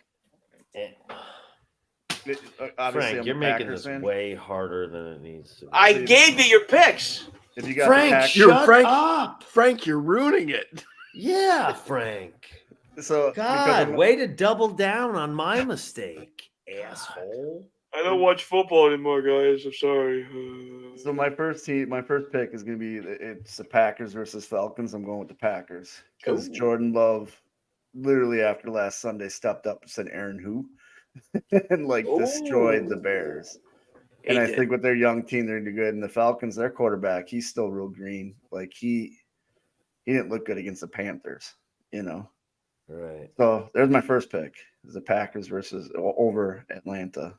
Speaker 4: obviously
Speaker 3: Frank,
Speaker 4: I'm
Speaker 3: you're
Speaker 4: a
Speaker 3: making
Speaker 4: Packers
Speaker 3: this
Speaker 4: fan.
Speaker 3: way harder than it needs to be.
Speaker 1: I gave you your picks.
Speaker 4: If you got
Speaker 3: Frank,
Speaker 4: the Packers,
Speaker 3: shut
Speaker 2: Frank.
Speaker 3: up.
Speaker 2: Frank, you're ruining it.
Speaker 3: Yeah, Frank.
Speaker 4: so
Speaker 3: God, way to double down on my mistake, asshole.
Speaker 1: I don't watch football anymore, guys. I'm sorry.
Speaker 4: So my first pick is going to be it's the Packers versus Falcons. I'm going with the Packers because Jordan Love, literally after last Sunday, stepped up and said Aaron who, and destroyed the Bears. And I think with their young team, they're going to do good. And the Falcons, their quarterback, he's still real green. Like he he didn't look good against the Panthers, you know.
Speaker 3: Right.
Speaker 4: So there's my first pick: is the Packers versus over Atlanta.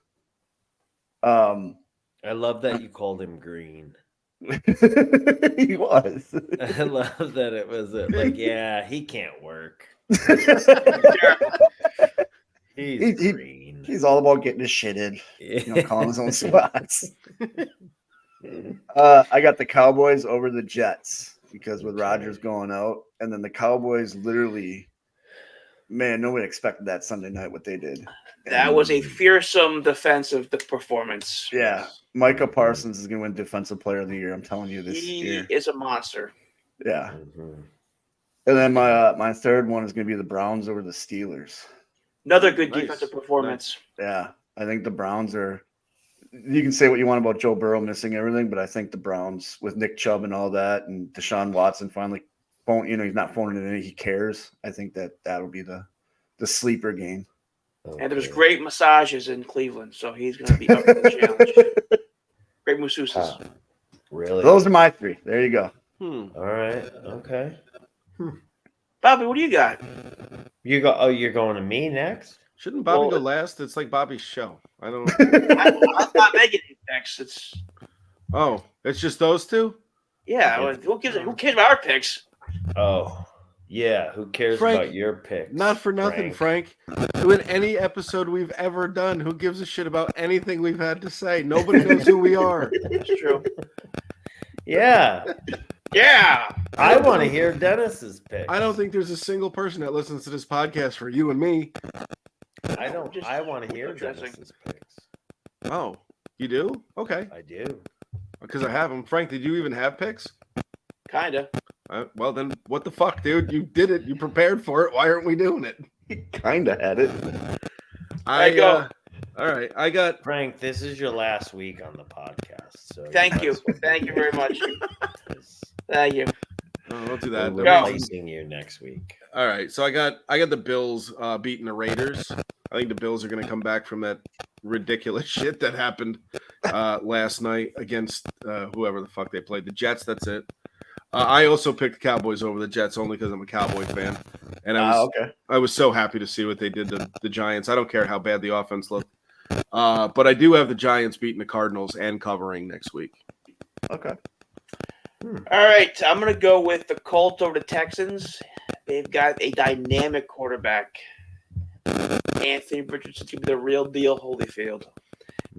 Speaker 3: I love that you called him green.
Speaker 4: He was.
Speaker 3: I love that it was like, yeah, he can't work. He's green.
Speaker 4: He's all about getting his shit in, calling his own spots. I got the Cowboys over the Jets because with Rodgers going out, and then the Cowboys literally, man, nobody expected that Sunday night what they did.
Speaker 1: That was a fearsome defensive performance.
Speaker 4: Yeah, Micah Parsons is going to win Defensive Player of the Year. I'm telling you this year.
Speaker 1: He is a monster.
Speaker 4: Yeah. And then my third one is going to be the Browns over the Steelers.
Speaker 1: Another good defensive performance.
Speaker 4: Yeah, I think the Browns are. You can say what you want about Joe Burrow missing everything, but I think the Browns with Nick Chubb and all that, and Deshaun Watson finally, he's not phoning it in. He cares. I think that'll be the sleeper game.
Speaker 3: Okay.
Speaker 1: And there was great massages in Cleveland, so he's going to be up for the challenge. Great masseuses.
Speaker 3: Really?
Speaker 4: Those are my three. There you go.
Speaker 3: All right. Okay.
Speaker 1: Bobby, what do you got?
Speaker 3: You go. Oh, you're going to me next?
Speaker 2: Shouldn't Bobby go last? It's like Bobby's show. I don't.
Speaker 1: I'm not making any picks.
Speaker 2: It's just those two.
Speaker 1: Yeah. Who cares about our picks?
Speaker 3: Oh, yeah. Who cares
Speaker 2: Frank,
Speaker 3: about your picks?
Speaker 2: Not for nothing, Frank. In any episode we've ever done, who gives a shit about anything we've had to say? Nobody knows who we are.
Speaker 1: That's true.
Speaker 3: Yeah.
Speaker 1: Yeah.
Speaker 3: I want to hear Dennis's picks.
Speaker 2: I don't think there's a single person that listens to this podcast for you and me.
Speaker 3: I don't. I want to hear Dennis's picks.
Speaker 2: Oh, you do? Okay.
Speaker 3: I do.
Speaker 2: Because I have them. Frank, did you even have picks?
Speaker 1: Kinda.
Speaker 2: Well, then what the fuck, dude? You did it. You prepared for it. Why aren't we doing it?
Speaker 4: He kind of had it.
Speaker 2: I go. All right. I got
Speaker 3: Frank. This is your last week on the podcast. So
Speaker 1: Thank you. Thank you very much. Thank you.
Speaker 2: Oh, don't do that.
Speaker 3: We're replacing you next week.
Speaker 2: All right. So I got the Bills beating the Raiders. I think the Bills are going to come back from that ridiculous shit that happened last night against whoever the fuck they played. The Jets. That's it. I also picked the Cowboys over the Jets only because I'm a Cowboy fan, and I was so happy to see what they did to the Giants. I don't care how bad the offense looked, but I do have the Giants beating the Cardinals and covering next week.
Speaker 4: Okay.
Speaker 1: All right. I'm going to go with the Colts over the Texans. They've got a dynamic quarterback. Anthony Richardson's going to be the real deal, Holyfield.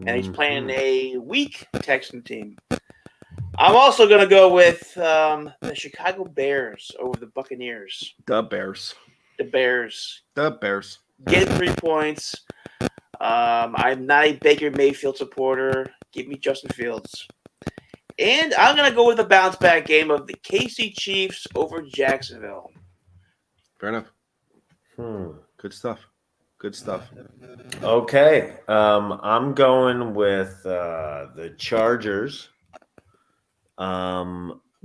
Speaker 1: And he's playing a weak Texan team. I'm also going to go with the Chicago Bears over the Buccaneers.
Speaker 2: The Bears.
Speaker 1: The Bears.
Speaker 2: Get
Speaker 1: 3 points. I'm not a Baker Mayfield supporter. Give me Justin Fields. And I'm going to go with the bounce back game of the KC Chiefs over Jacksonville.
Speaker 2: Fair enough. Good stuff.
Speaker 3: Okay. I'm going with the Chargers.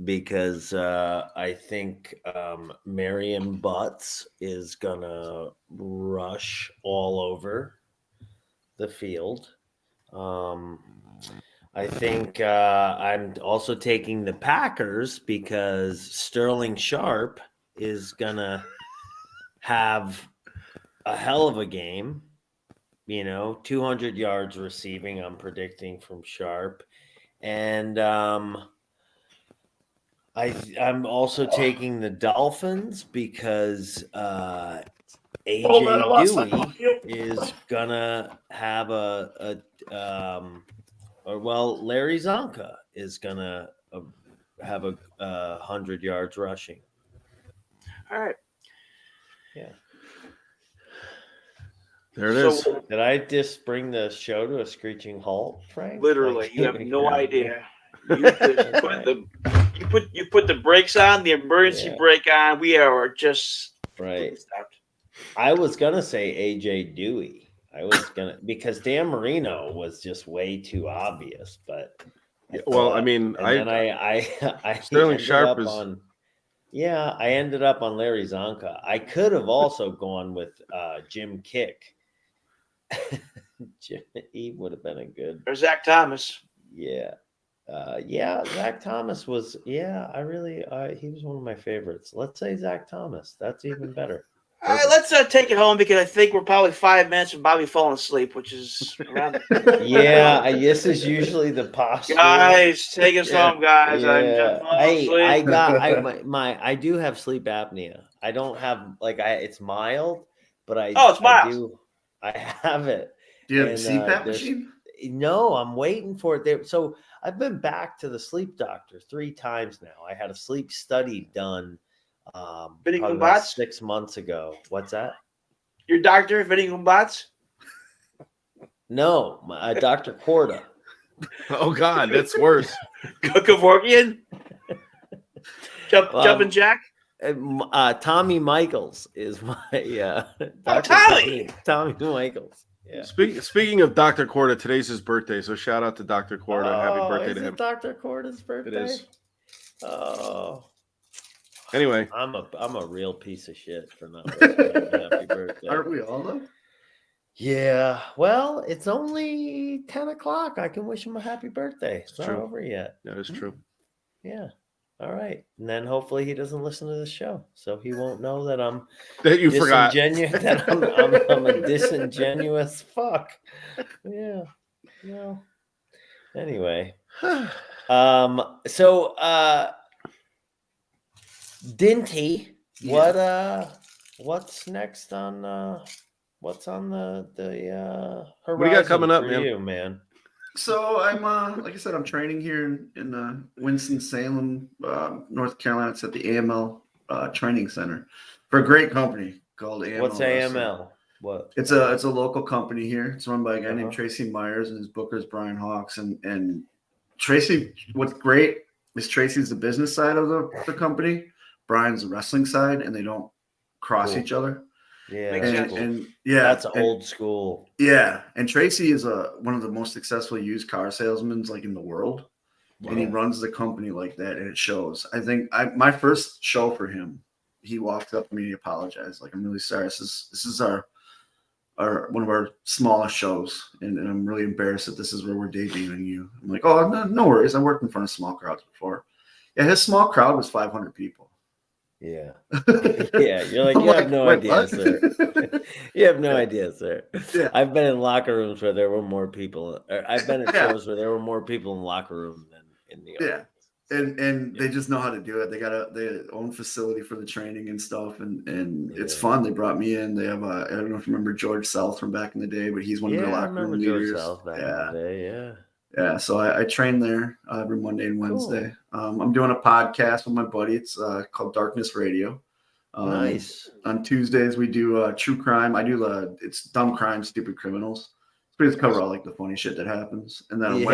Speaker 3: Because I think Marion Butts is gonna rush all over the field. I think I'm also taking the Packers because Sterling Sharp is gonna have a hell of a game. 200 yards receiving. I'm predicting from Sharp, and I'm also taking the Dolphins because AJ Dewey is gonna have Larry Zonka is gonna have 100 yards rushing.
Speaker 1: All right.
Speaker 3: Yeah.
Speaker 2: There it is.
Speaker 3: Did I just bring the show to a screeching halt, Frank?
Speaker 1: Literally, you have no idea. You put the brakes on, the emergency brake on. We are just
Speaker 3: right. I was gonna say AJ Dewey. Because Dan Marino was just way too obvious, but
Speaker 2: Sterling Sharp is.
Speaker 3: I ended up on Larry Zonka. I could have also gone with Jim Kick. He would have been a good.
Speaker 1: Or Zach Thomas.
Speaker 3: Yeah. Yeah, Zach Thomas was. Yeah, he was one of my favorites. Let's say Zach Thomas. That's even better.
Speaker 1: All right, let's take it home because I think we're probably 5 minutes from Bobby falling asleep, which is around.
Speaker 3: Yeah, this is usually the posture.
Speaker 1: Guys, take us home, guys.
Speaker 3: Yeah.
Speaker 1: I'm just falling
Speaker 3: Hey,
Speaker 1: asleep.
Speaker 3: I do have sleep apnea. I don't have it's mild, but
Speaker 1: it's mild.
Speaker 3: I have it.
Speaker 4: Do you have a CPAP machine?
Speaker 3: No, I'm waiting for it. So I've been back to the sleep doctor 3 times now. I had a sleep study done probably about 6 months ago. What's that?
Speaker 1: Your doctor, Vinny Gumbats?
Speaker 3: No, Dr. Corda.
Speaker 2: Oh God, that's worse.
Speaker 1: Kevorkian? Jumping Jack?
Speaker 3: Tommy Michaels is my
Speaker 1: Tommy
Speaker 3: Michaels. Yeah.
Speaker 2: Speaking of Dr. Corda, today's his birthday, so shout out to Dr. Corda. Happy birthday to him.
Speaker 3: Dr. Corda's birthday?
Speaker 2: It is.
Speaker 3: Oh.
Speaker 2: Anyway,
Speaker 3: I'm a real piece of shit for not wishing him happy birthday.
Speaker 4: Aren't we all though?
Speaker 3: Yeah. Well, it's only 10 o'clock. I can wish him a happy birthday. It's not over yet.
Speaker 2: that is true.
Speaker 3: Yeah. All right. And then hopefully he doesn't listen to the show. So he won't know that I'm
Speaker 2: That you forgot.
Speaker 3: that I'm a disingenuous fuck. Yeah. Well. Anyway. Dinty, what's next on what's on the horizon?
Speaker 2: What do you got coming up,
Speaker 3: for
Speaker 2: man?
Speaker 3: you, man?
Speaker 4: So I'm like I said, I'm training here in Winston-Salem, North Carolina. It's at the AML training center for a great company called AML.
Speaker 3: What's AML? What?
Speaker 4: It's a local company here. It's run by a guy named Tracy Myers, and his booker is Brian Hawks. And Tracy, what's great is Tracy's the business side of the company. Brian's the wrestling side, and they don't cross each other.
Speaker 3: Yeah,
Speaker 4: and yeah,
Speaker 3: that's old school.
Speaker 4: Yeah, and Tracy is one of the most successful used car salesmen like in the world, and he runs the company like that, and it shows. I think my first show for him, he walked up to me and he apologized, like, I'm really sorry. This is our one of our smallest shows, and I'm really embarrassed that this is where we're debuting you. I'm like, oh, no worries. I worked in front of small crowds before. Yeah, his small crowd was 500 people.
Speaker 3: Yeah. Yeah. You're like, you have no idea, sir. You have no idea, sir.
Speaker 4: Yeah.
Speaker 3: I've been in locker rooms where there were more people. I've been at shows where there were more people in the locker room than in the audience.
Speaker 4: And they just know how to do it. They got their own facility for the training and stuff, and it's fun. They brought me in. They have I don't know if you remember George South from back in the day, but he's one of the locker room leaders.
Speaker 3: George South back in the day,
Speaker 4: yeah. So I train there every Monday and Wednesday. Cool. I'm doing a podcast with my buddy. It's called Darkness Radio.
Speaker 3: Nice.
Speaker 4: On Tuesdays we do true crime. I do it's dumb crime, stupid criminals. We just cover all like the funny shit that happens, and then on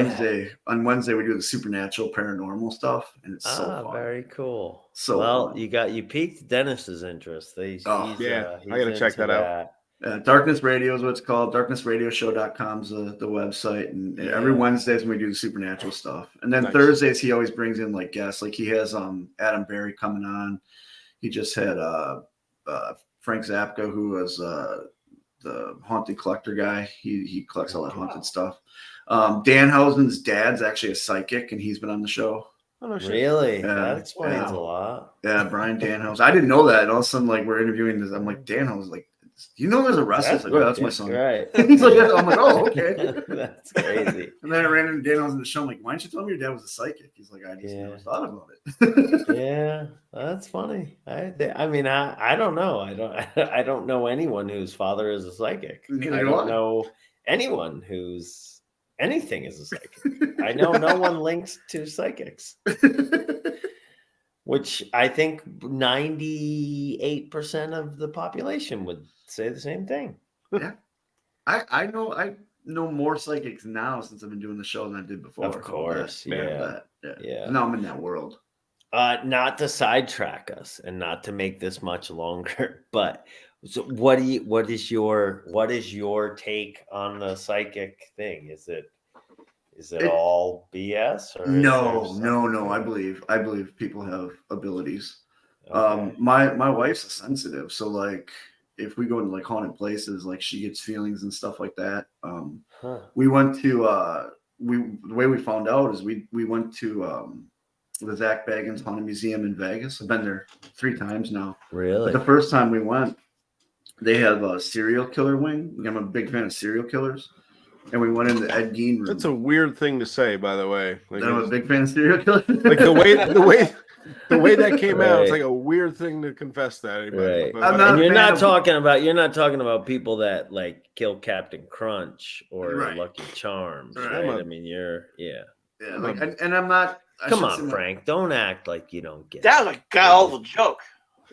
Speaker 4: Wednesday we do the supernatural, paranormal stuff, and it's so fun.
Speaker 3: Very cool.
Speaker 4: So
Speaker 3: well, you piqued Dennis's interest.
Speaker 2: I gotta check that out.
Speaker 4: Darkness Radio is what it's called. DarknessRadioshow.com is the website, and every Wednesdays when we do the supernatural stuff, and then Thursdays he always brings in like guests. Like he has Adam Berry coming on. He just had Frank Zapka, who was the haunted collector guy. He collects all that haunted stuff. Danhausen's dad's actually a psychic, and he's been on the show.
Speaker 3: Oh, no, really? That explains a lot.
Speaker 4: Yeah, Brian Danhausen. I didn't know that. And all of a sudden, like, we're interviewing this. I'm like, Danhausen, like, you know there's a wrestler? Like, that's my son.
Speaker 3: Right.
Speaker 4: He's like, I'm like, oh, okay.
Speaker 3: That's crazy.
Speaker 4: And then I ran into Danhausen in the show. I'm like, why didn't you tell me your dad was a psychic? He's like, I just never thought about it.
Speaker 3: Yeah, that's funny. I mean, I don't know. I don't know anyone whose father is a psychic. I don't know anyone whose anything is a psychic. I know no one links to psychics. Which I think 98% of the population would say the same thing.
Speaker 4: Yeah. I know more psychics now since I've been doing the show than I did before.
Speaker 3: Of course. Yeah.
Speaker 4: Now I'm in that world.
Speaker 3: Not to sidetrack us and not to make this much longer, but so what is your take on the psychic thing? Is it all BS? Or
Speaker 4: no. I believe people have abilities. Okay. My wife's a sensitive, so like if we go into like haunted places, like she gets feelings and stuff like that. We went to
Speaker 5: the way we found out is we went to the Zach Baggins Haunted Museum in Vegas. I've been there 3 times now.
Speaker 3: Really?
Speaker 5: But the first time we went, they have a serial killer wing. I'm a big fan of serial killers. And we went in the Ed Gein room.
Speaker 2: That's a weird thing to say, by the way. Like,
Speaker 5: I'm a big fan of serial killers.
Speaker 2: Like the way that came out, it's like a weird thing to confess to anybody.
Speaker 3: Right.
Speaker 2: But,
Speaker 3: And you're not talking about people that like kill Captain Crunch or
Speaker 5: Right.
Speaker 3: Lucky Charms,
Speaker 5: Right.
Speaker 3: right? I mean,
Speaker 5: yeah. Like, and I'm not.
Speaker 3: Come on, Frank. Don't act like you don't get
Speaker 1: That was a god-awful joke.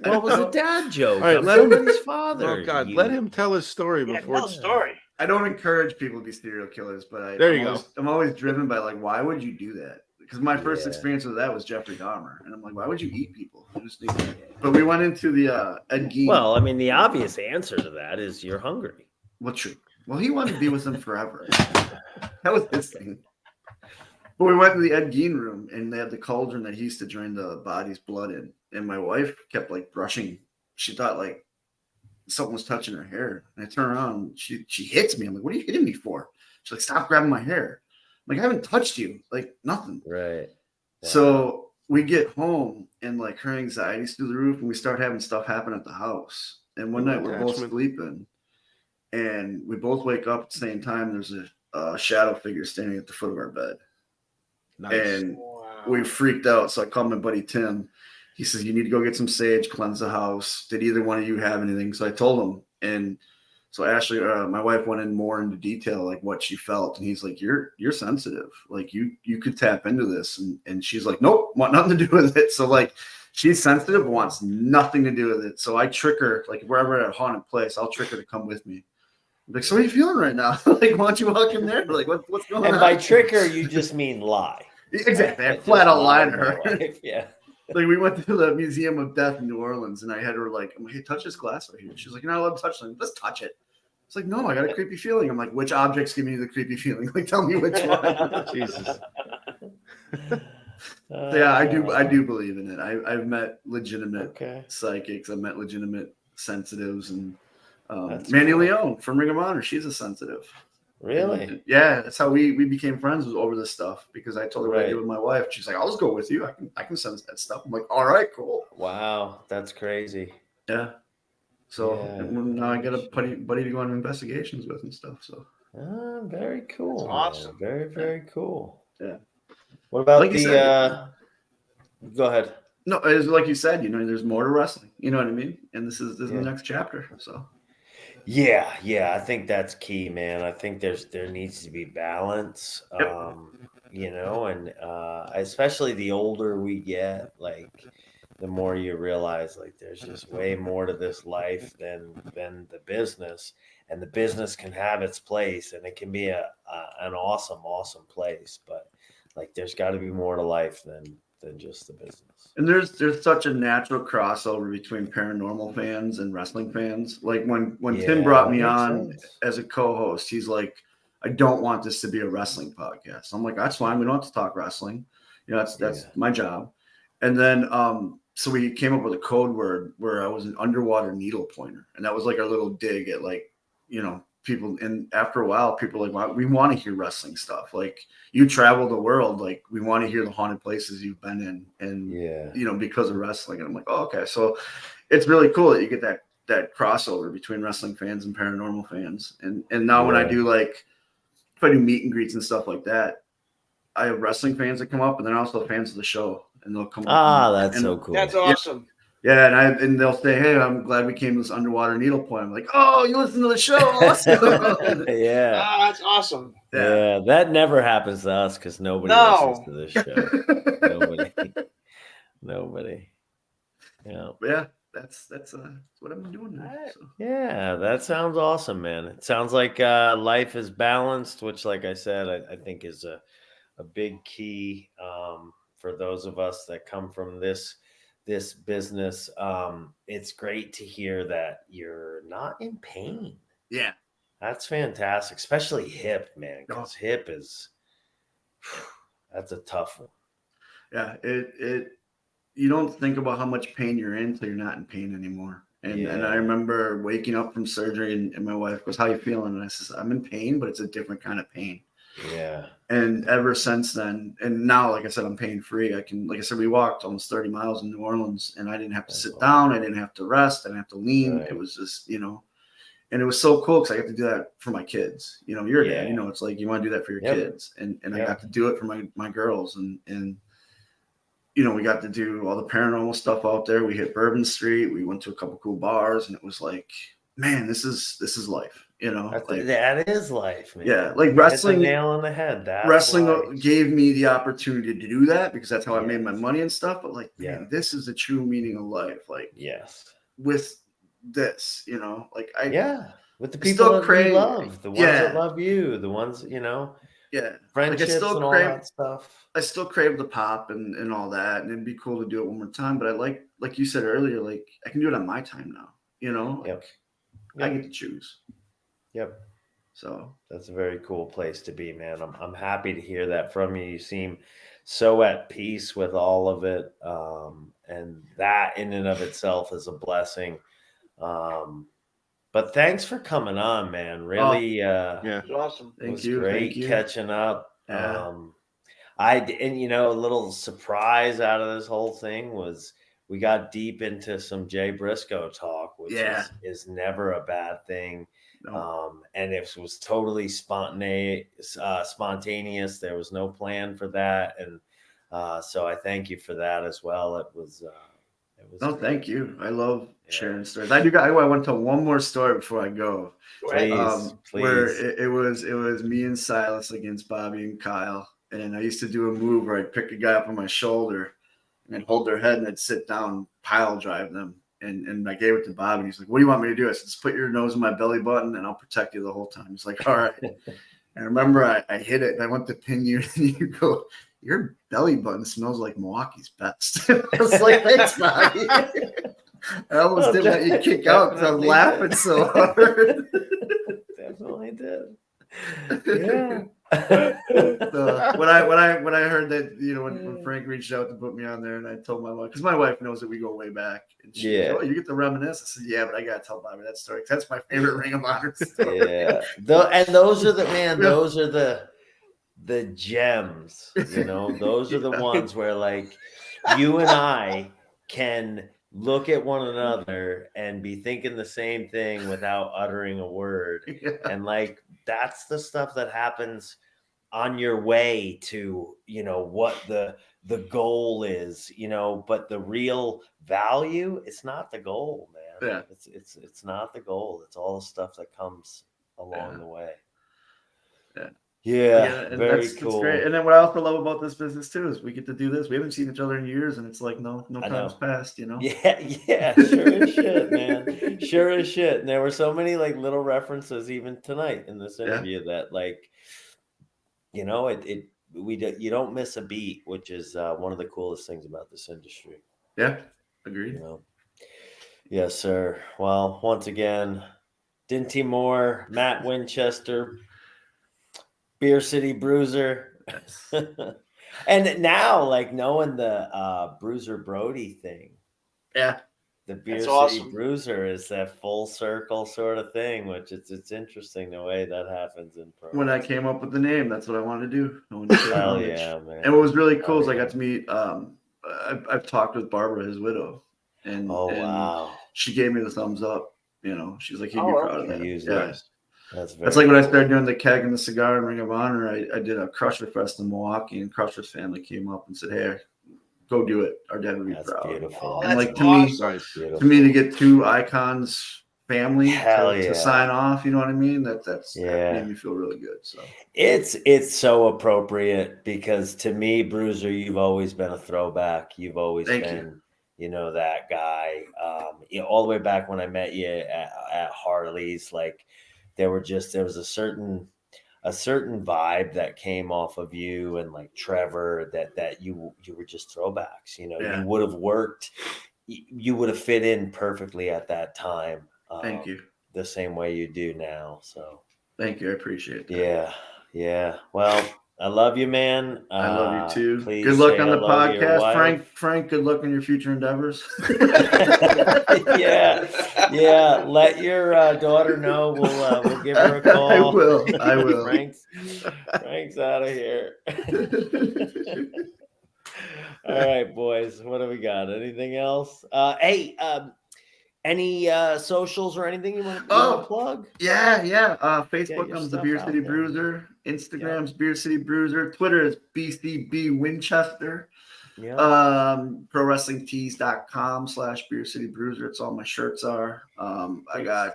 Speaker 3: What was a dad joke?
Speaker 2: All right,
Speaker 3: I'm
Speaker 2: let him-
Speaker 3: somebody's father.
Speaker 2: Oh God, let him tell his story before.
Speaker 1: Tell the story.
Speaker 5: I don't encourage people to be serial killers, but
Speaker 2: There you go.
Speaker 5: I'm always driven by like, why would you do that? Because my first
Speaker 3: Yeah.
Speaker 5: experience with that was Jeffrey Dahmer, and I'm like, why would you eat people? But we went into the Ed Gein.
Speaker 3: Well, I mean, the obvious answer to that is you're hungry.
Speaker 5: Well, true. Well, he wanted to be with them forever. That was his thing. But we went to the Ed Gein room, and they had the cauldron that he used to drain the body's blood in. And my wife kept like brushing. She thought like something was touching her hair. And I turn around, and she hits me. I'm like, what are you hitting me for? She's like, stop grabbing my hair. I'm like, I haven't touched you. Like, nothing.
Speaker 3: Right.
Speaker 5: So we get home, and like her anxiety's through the roof, and we start having stuff happen at the house. And one night we're both sleeping, and we both wake up at the same time. There's a shadow figure standing at the foot of our bed.
Speaker 2: Nice.
Speaker 5: And we freaked out. So I called my buddy Tim. He says, you need to go get some sage, cleanse the house. Did either one of you have anything? So I told him. And so Ashley, my wife, went in more into detail, like what she felt. And he's like, you're sensitive. Like you could tap into this. And she's like, nope, want nothing to do with it. So like, she's sensitive, wants nothing to do with it. So I trick her, like wherever at a haunted place, I'll trick her to come with me. I'm like, so what are you feeling right now? Like, why don't you walk in there? Like, what's going on?
Speaker 3: And by tricker, you just mean lie.
Speaker 5: Exactly. I flat out lied to her.
Speaker 3: Yeah.
Speaker 5: Like we went to the Museum of Death in New Orleans, and I had her like, hey, touch this glass right here. She's like, you're not allowed to touch it. Let's touch it. It's like, no, I got a creepy feeling. I'm like, which object's giving you the creepy feeling? Like, tell me which one.
Speaker 2: Jesus.
Speaker 5: So, yeah, I do believe in it. I've met legitimate
Speaker 3: Okay.
Speaker 5: psychics. I've met legitimate
Speaker 3: That's
Speaker 5: sensitives, and Manny
Speaker 3: cool.
Speaker 5: Leone from Ring of Honor. She's a sensitive.
Speaker 3: Really?
Speaker 5: And, yeah, that's how we became friends, was over this stuff, because I told her what I
Speaker 3: Right.
Speaker 5: did with my wife. She's like, I'll just go with you. I can sense that stuff. I'm like, all right, cool.
Speaker 3: Wow, that's crazy.
Speaker 5: Yeah. So
Speaker 3: Yeah.
Speaker 5: now I got a buddy to go on investigations with and stuff. So
Speaker 3: Very cool.
Speaker 1: That's awesome.
Speaker 3: Man. Very, very cool.
Speaker 5: Yeah.
Speaker 3: What about
Speaker 5: Like you said-
Speaker 3: go ahead.
Speaker 5: no, it's like you said, there's more to wrestling. You know what I mean? And this is the next chapter. So
Speaker 3: Yeah, I think that's key, man. I think there needs to be balance.
Speaker 5: Yep.
Speaker 3: And especially the older we get, like the more you realize like there's just way more to this life than the business. And the business can have its place, and it can be an awesome place, but like there's got to be more to life than just the business.
Speaker 5: and there's such a natural crossover between paranormal fans and wrestling fans. Like when Tim brought me on as a co-host, he's like, I don't want this to be a wrestling podcast. I'm like, that's fine. We don't have to talk wrestling. That's my job. And then so we came up with a code word where I was an underwater needle pointer, and that was like our little dig at like, people. And after a while, people were like, well, we want to hear wrestling stuff. Like, you travel the world, like we want to hear the haunted places you've been in, and because of wrestling. And I'm like, oh, okay. So it's really cool that you get that crossover between wrestling fans and paranormal fans. And now when I do if I do meet and greets and stuff like that, I have wrestling fans that come up, and then also fans of the show, and they'll come up.
Speaker 3: That's so cool.
Speaker 1: That's awesome.
Speaker 5: Yeah, and they'll say, hey, I'm glad we came to this underwater needle point. I'm like, oh, you listen to the show. Awesome.
Speaker 3: Yeah.
Speaker 1: That's awesome.
Speaker 3: Yeah, that never happens to us because nobody listens to this show. Nobody. Yeah.
Speaker 5: Yeah, that's what I'm doing now. So.
Speaker 3: Yeah, that sounds awesome, man. It sounds like life is balanced, which, like I said, I think is a big key for those of us that come from this business. It's great to hear that you're not in pain.
Speaker 5: Yeah.
Speaker 3: That's fantastic, especially hip, man, because hip is that's a tough one.
Speaker 5: Yeah, it you don't think about how much pain you're in until you're not in pain anymore. And I remember waking up from surgery, and my wife goes, how you feeling? And I says, I'm in pain, but it's a different kind of pain.
Speaker 3: Yeah.
Speaker 5: And ever since then, and now, like I said, I'm pain free. I can, like I said, we walked almost 30 miles in New Orleans, and I didn't have to sit down. I didn't have to rest. I didn't have to lean.
Speaker 3: Right.
Speaker 5: It was just, and it was so cool because I got to do that for my kids. You're a dad, it's like you want to do that for your kids. And I got to do it for my girls. And we got to do all the paranormal stuff out there. We hit Bourbon Street. We went to a couple cool bars, and it was like, man, this is life.
Speaker 3: That is life, man.
Speaker 5: Yeah, like wrestling.
Speaker 3: Nail on the head.
Speaker 5: Wrestling gave me the opportunity to do that because that's how I made my money and stuff. But like, man, this is the true meaning of life. Like, with this,
Speaker 3: with the people that you love, the ones that love you, the ones friendships and all that stuff.
Speaker 5: I still crave the pop and all that, and it'd be cool to do it one more time. But I like you said earlier, like I can do it on my time now. I get to choose.
Speaker 3: Yep.
Speaker 5: So
Speaker 3: that's a very cool place to be, man. I'm happy to hear that from you. You seem so at peace with all of it, and that in and of itself is a blessing. But thanks for coming on, man. Really,
Speaker 1: it was awesome.
Speaker 5: Thank you.
Speaker 3: Great catching up.
Speaker 5: Yeah.
Speaker 3: A little surprise out of this whole thing was we got deep into some Jay Briscoe talk, which is never a bad thing.
Speaker 5: No.
Speaker 3: And it was totally spontaneous. There was no plan for that, and so I thank you for that as well. It was.
Speaker 5: No, thank you. I love sharing stories. I went to one more story before I go.
Speaker 3: Please.
Speaker 5: Where it was me and Silas against Bobby and Kyle, and I used to do a move where I'd pick a guy up on my shoulder and I'd hold their head and I'd sit down, pile drive them. And I gave it to Bob, and he's like, "What do you want me to do?" I said, "Just put your nose in my belly button, and I'll protect you the whole time." He's like, "All right." And I remember I hit it, and I went to pin you, and you go, "Your belly button smells like Milwaukee's best." I was like, "Thanks, Bobby." I almost didn't let you kick out because I was laughing so hard.
Speaker 3: Definitely did. Yeah.
Speaker 5: So when I heard that, when Frank reached out to put me on there, and I told my wife, because my wife knows that we go way back, and she goes, "Oh, you get to reminisce." I said, "Yeah, but I gotta tell Bobby that story because that's my favorite Ring of Honor story."
Speaker 3: Yeah, and those are those are the gems. Those are the ones where like you and I can look at one another and be thinking the same thing without uttering a word. And like that's the stuff that happens on your way to what the goal is, but the real value, it's not the goal, man. It's not the goal. It's all the stuff that comes along the way. Yeah, very cool.
Speaker 5: That's great. And then what I also love about this business too is we get to do this. We haven't seen each other in years, and it's like no time's passed,
Speaker 3: Yeah, sure as shit, man. Sure as shit. And there were so many like little references even tonight in this interview that like, you don't miss a beat, which is one of the coolest things about this industry.
Speaker 5: Yeah, agreed.
Speaker 3: Yes, sir. Well, once again, Dinty Moore, Matt Winchester, Beer City Bruiser. And now, like, knowing the Bruiser Brody thing.
Speaker 5: Yeah.
Speaker 3: The Beer City Bruiser is that full circle sort of thing, which it's interesting the way that happens in pro.
Speaker 5: When I came up with the name, that's what I wanted to do.
Speaker 3: Hell yeah, man.
Speaker 5: And what was really cool is I got to meet, I've talked with Barbara, his widow. And
Speaker 3: wow.
Speaker 5: She gave me the thumbs up. She's like, you'd be proud of that.
Speaker 3: Yeah.
Speaker 5: That's like when I started doing the keg and the cigar and Ring of Honor. I did a Crusher Fest in Milwaukee, and Crusher's family came up and said, "Hey, go do it. Our dad would be proud."
Speaker 3: Beautiful.
Speaker 5: And like to me to get two icons family to sign off, you know what I mean? That made me feel really good. So
Speaker 3: it's so appropriate because to me, Bruiser, you've always been a throwback. You've always been that guy. All the way back when I met you at Harley's, like there was a certain vibe that came off of you and like Trevor that you were just throwbacks. You would have worked, you would have fit in perfectly at that time.
Speaker 5: Thank you.
Speaker 3: The same way you do now. So
Speaker 5: thank you. I appreciate that.
Speaker 3: Yeah. Well, I love you, man.
Speaker 5: I love you too.
Speaker 3: Please
Speaker 5: Good luck
Speaker 3: say
Speaker 5: on the
Speaker 3: hello to your
Speaker 5: podcast,
Speaker 3: wife.
Speaker 5: Frank. Good luck in your future endeavors.
Speaker 3: yeah. Let your daughter know. We'll give her a call.
Speaker 5: I will.
Speaker 3: Frank's out of here. All right, boys. What do we got? Anything else? Hey, any socials or anything you want to plug?
Speaker 5: Yeah. Facebook comes the Beer City Bruiser. Instagram's Beer City Bruiser. Twitter is BCB Winchester.
Speaker 3: Yeah.
Speaker 5: ProWrestlingTees.com/Beer City Bruiser. It's all my shirts are. I got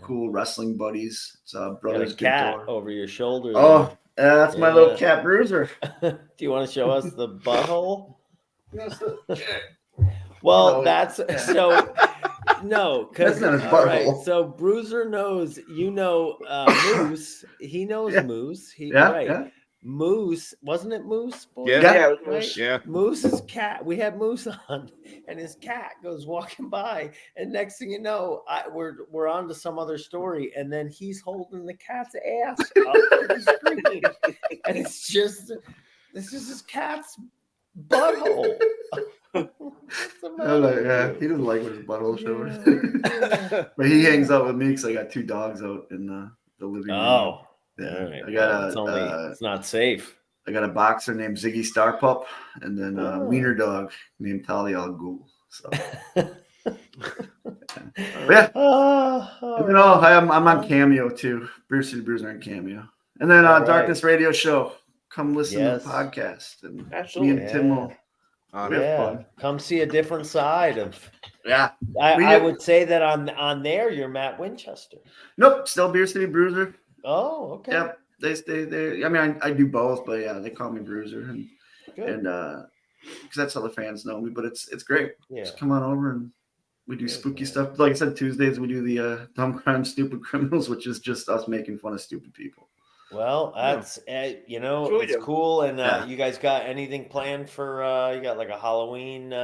Speaker 5: cool wrestling buddies. It's Brothers
Speaker 3: Got a cat
Speaker 5: Couture.
Speaker 3: over your shoulder.
Speaker 5: Oh, that's my little cat Bruiser.
Speaker 3: Do you want to show us the butthole? Well, that's so. No, because all right. So Bruiser knows. Moose. He knows Moose. Yeah. Moose, wasn't it Moose? Boy?
Speaker 2: Yeah,
Speaker 1: it was Moose.
Speaker 2: Yeah.
Speaker 3: Moose's cat. We had Moose on, and his cat goes walking by, and next thing you know, we're on to some other story, and then he's holding the cat's ass up to the screen, and it's just his cat's butthole.
Speaker 5: He doesn't like when his butthole shows. But he hangs out with me because I got 2 dogs out in the living room.
Speaker 3: Oh.
Speaker 5: Yeah,
Speaker 3: right.
Speaker 5: I got
Speaker 3: it's not safe.
Speaker 5: I got a boxer named Ziggy Starpup, and then a wiener dog named Talia Al Ghul. So, yeah. I'm on Cameo too. Beer City Bruiser on Cameo, and then Darkness Radio Show. Come listen to the podcast, and me and Tim will.
Speaker 3: Come see a different side of.
Speaker 5: Yeah,
Speaker 3: I would say that on there you're Matt Winchester.
Speaker 5: Nope, still Beer City Bruiser.
Speaker 3: Oh, okay.
Speaker 5: Yep. They. I mean, I do both, but yeah, they call me Bruiser, and because that's how the fans know me. But it's great. Yeah. Just come on over and we do spooky stuff. Like I said, Tuesdays we do the Dumb Crime Stupid Criminals, which is just us making fun of stupid people.
Speaker 3: Well, that's it's cool. And you guys got anything planned for? You got like a Halloween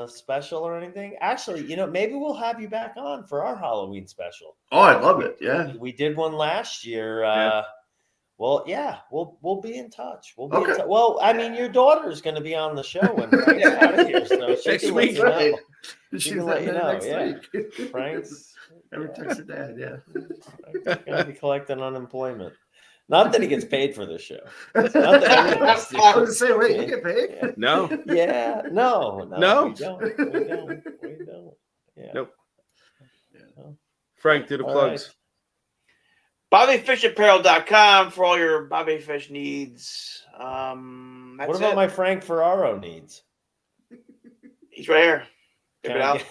Speaker 3: special or anything? Actually, maybe we'll have you back on for our Halloween special.
Speaker 5: Oh, I'd love it. Yeah,
Speaker 3: we did one last year. Well, yeah, we'll be in touch. We'll be in touch. Well, I mean, your daughter is going to be on the show when Frank's out of here, so she can let you know. She can let you know. Yeah, Frank's.
Speaker 5: Never text her dad. Yeah,
Speaker 3: Frank's going to be collecting unemployment. Not that he gets paid for this show. Not that
Speaker 5: I was going to say, wait, you get paid?
Speaker 3: Yeah.
Speaker 2: No.
Speaker 3: Yeah. No. We don't. Yeah.
Speaker 2: Nope. No. Frank, do the plugs.
Speaker 1: Right. BobbyFishApparel.com for all your Bobby Fish needs.
Speaker 3: What about my Frank Ferraro needs?
Speaker 1: He's right here. Check it out.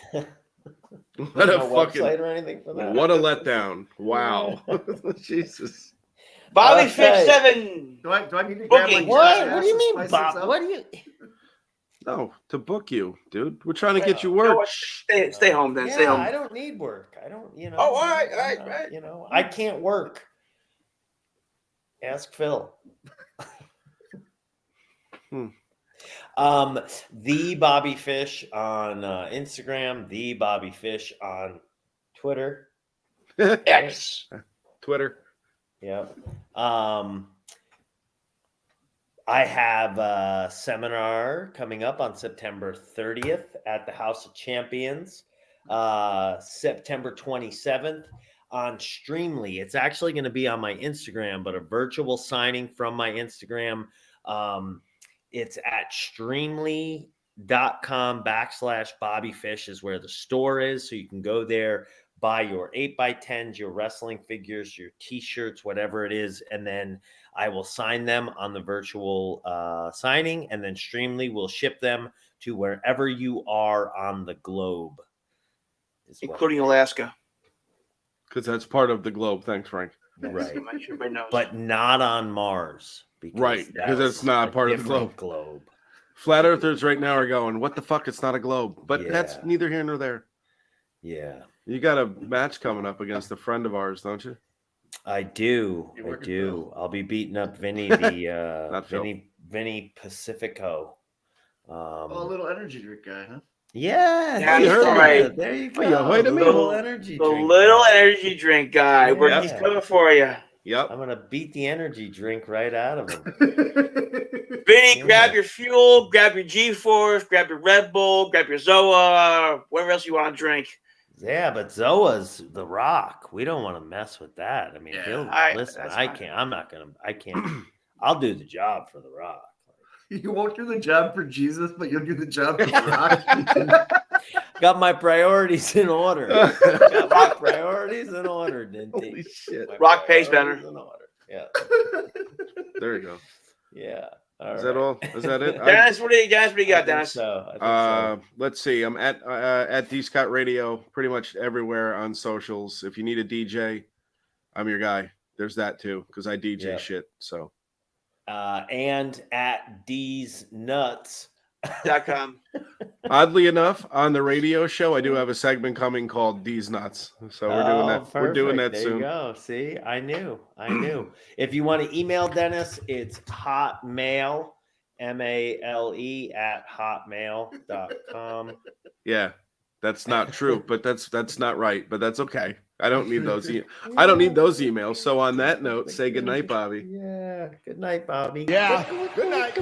Speaker 2: What a fucking
Speaker 3: or anything for that?
Speaker 2: What a letdown. Wow. Jesus.
Speaker 1: Bobby Fish 7.
Speaker 5: Do I need to grab my
Speaker 3: What do you mean, Bob? What do you?
Speaker 2: No, to book you, dude. We're trying to get you work.
Speaker 1: Stay home then. Stay home.
Speaker 3: I don't need work. I don't.
Speaker 1: Oh, all right.
Speaker 3: I can't work. Ask Phil. The Bobby Fish on Instagram. The Bobby Fish on Twitter.
Speaker 1: X.
Speaker 2: Twitter.
Speaker 3: Yep. I have a seminar coming up on September 30th at the House of Champions, September 27th on Streamly. It's actually going to be on my Instagram, but a virtual signing from my Instagram. It's at streamly.com/BobbyFish is where the store is. So you can go there, buy your 8x10s, your wrestling figures, your t-shirts, whatever it is. And then I will sign them on the virtual signing, and then Streamly will ship them to wherever you are on the globe.
Speaker 1: Including Alaska.
Speaker 2: Because that's part of the globe. Thanks, Frank.
Speaker 3: Right. But not on Mars.
Speaker 2: Because it's not part of the globe. Flat Earthers right now are going, what the fuck? It's not a globe. But that's neither here nor there.
Speaker 3: Yeah.
Speaker 2: You got a match coming up against a friend of ours, don't you?
Speaker 3: I do. I'll be beating up Vinny, Vinny Pacifico.
Speaker 5: A little energy drink guy, huh?
Speaker 3: Yeah,
Speaker 1: you heard right.
Speaker 3: There you go.
Speaker 2: Wait a minute.
Speaker 3: Little energy drink.
Speaker 1: Little energy drink guy. He's coming for you.
Speaker 2: Yep.
Speaker 3: I'm gonna beat the energy drink right out of him.
Speaker 1: Vinny,
Speaker 3: Yeah.
Speaker 1: grab your fuel, grab your G-Force, grab your Red Bull, grab your Zoa, whatever else you want to drink.
Speaker 3: Yeah, but Zoa's The Rock. We don't want to mess with that. I mean, listen. I can't. I'm not gonna. I can't. I'll do the job for The Rock.
Speaker 5: You won't do the job for Jesus, but you'll do the job for The Rock.
Speaker 3: Got my priorities in order. Got my priorities in order, didn't he?
Speaker 2: Holy shit.
Speaker 3: My
Speaker 1: Rock pays better.
Speaker 3: priorities in order. Yeah.
Speaker 2: There you go.
Speaker 3: Yeah.
Speaker 2: Is that all? Is that it?
Speaker 1: Dennis, what do you got, Dennis?
Speaker 3: So, I think so.
Speaker 2: Let's see. I'm at D Scott Radio pretty much everywhere on socials. If you need a DJ, I'm your guy. There's that too, because I DJ shit. So
Speaker 3: And at D's Nuts.com.
Speaker 2: Oddly enough, on the radio show, I do have a segment coming called D's Nuts. So we're doing that.
Speaker 3: Perfect.
Speaker 2: We're doing that
Speaker 3: there
Speaker 2: soon.
Speaker 3: You go. See, I knew. If you want to email Dennis, it's hotmail, MALE at hotmail.com.
Speaker 2: Yeah, that's not true, but that's not right. But that's okay. I don't need those. I don't need those emails. So on that note, say good night, Bobby.
Speaker 3: Yeah. Good night, Bobby.
Speaker 6: Yeah. Good night.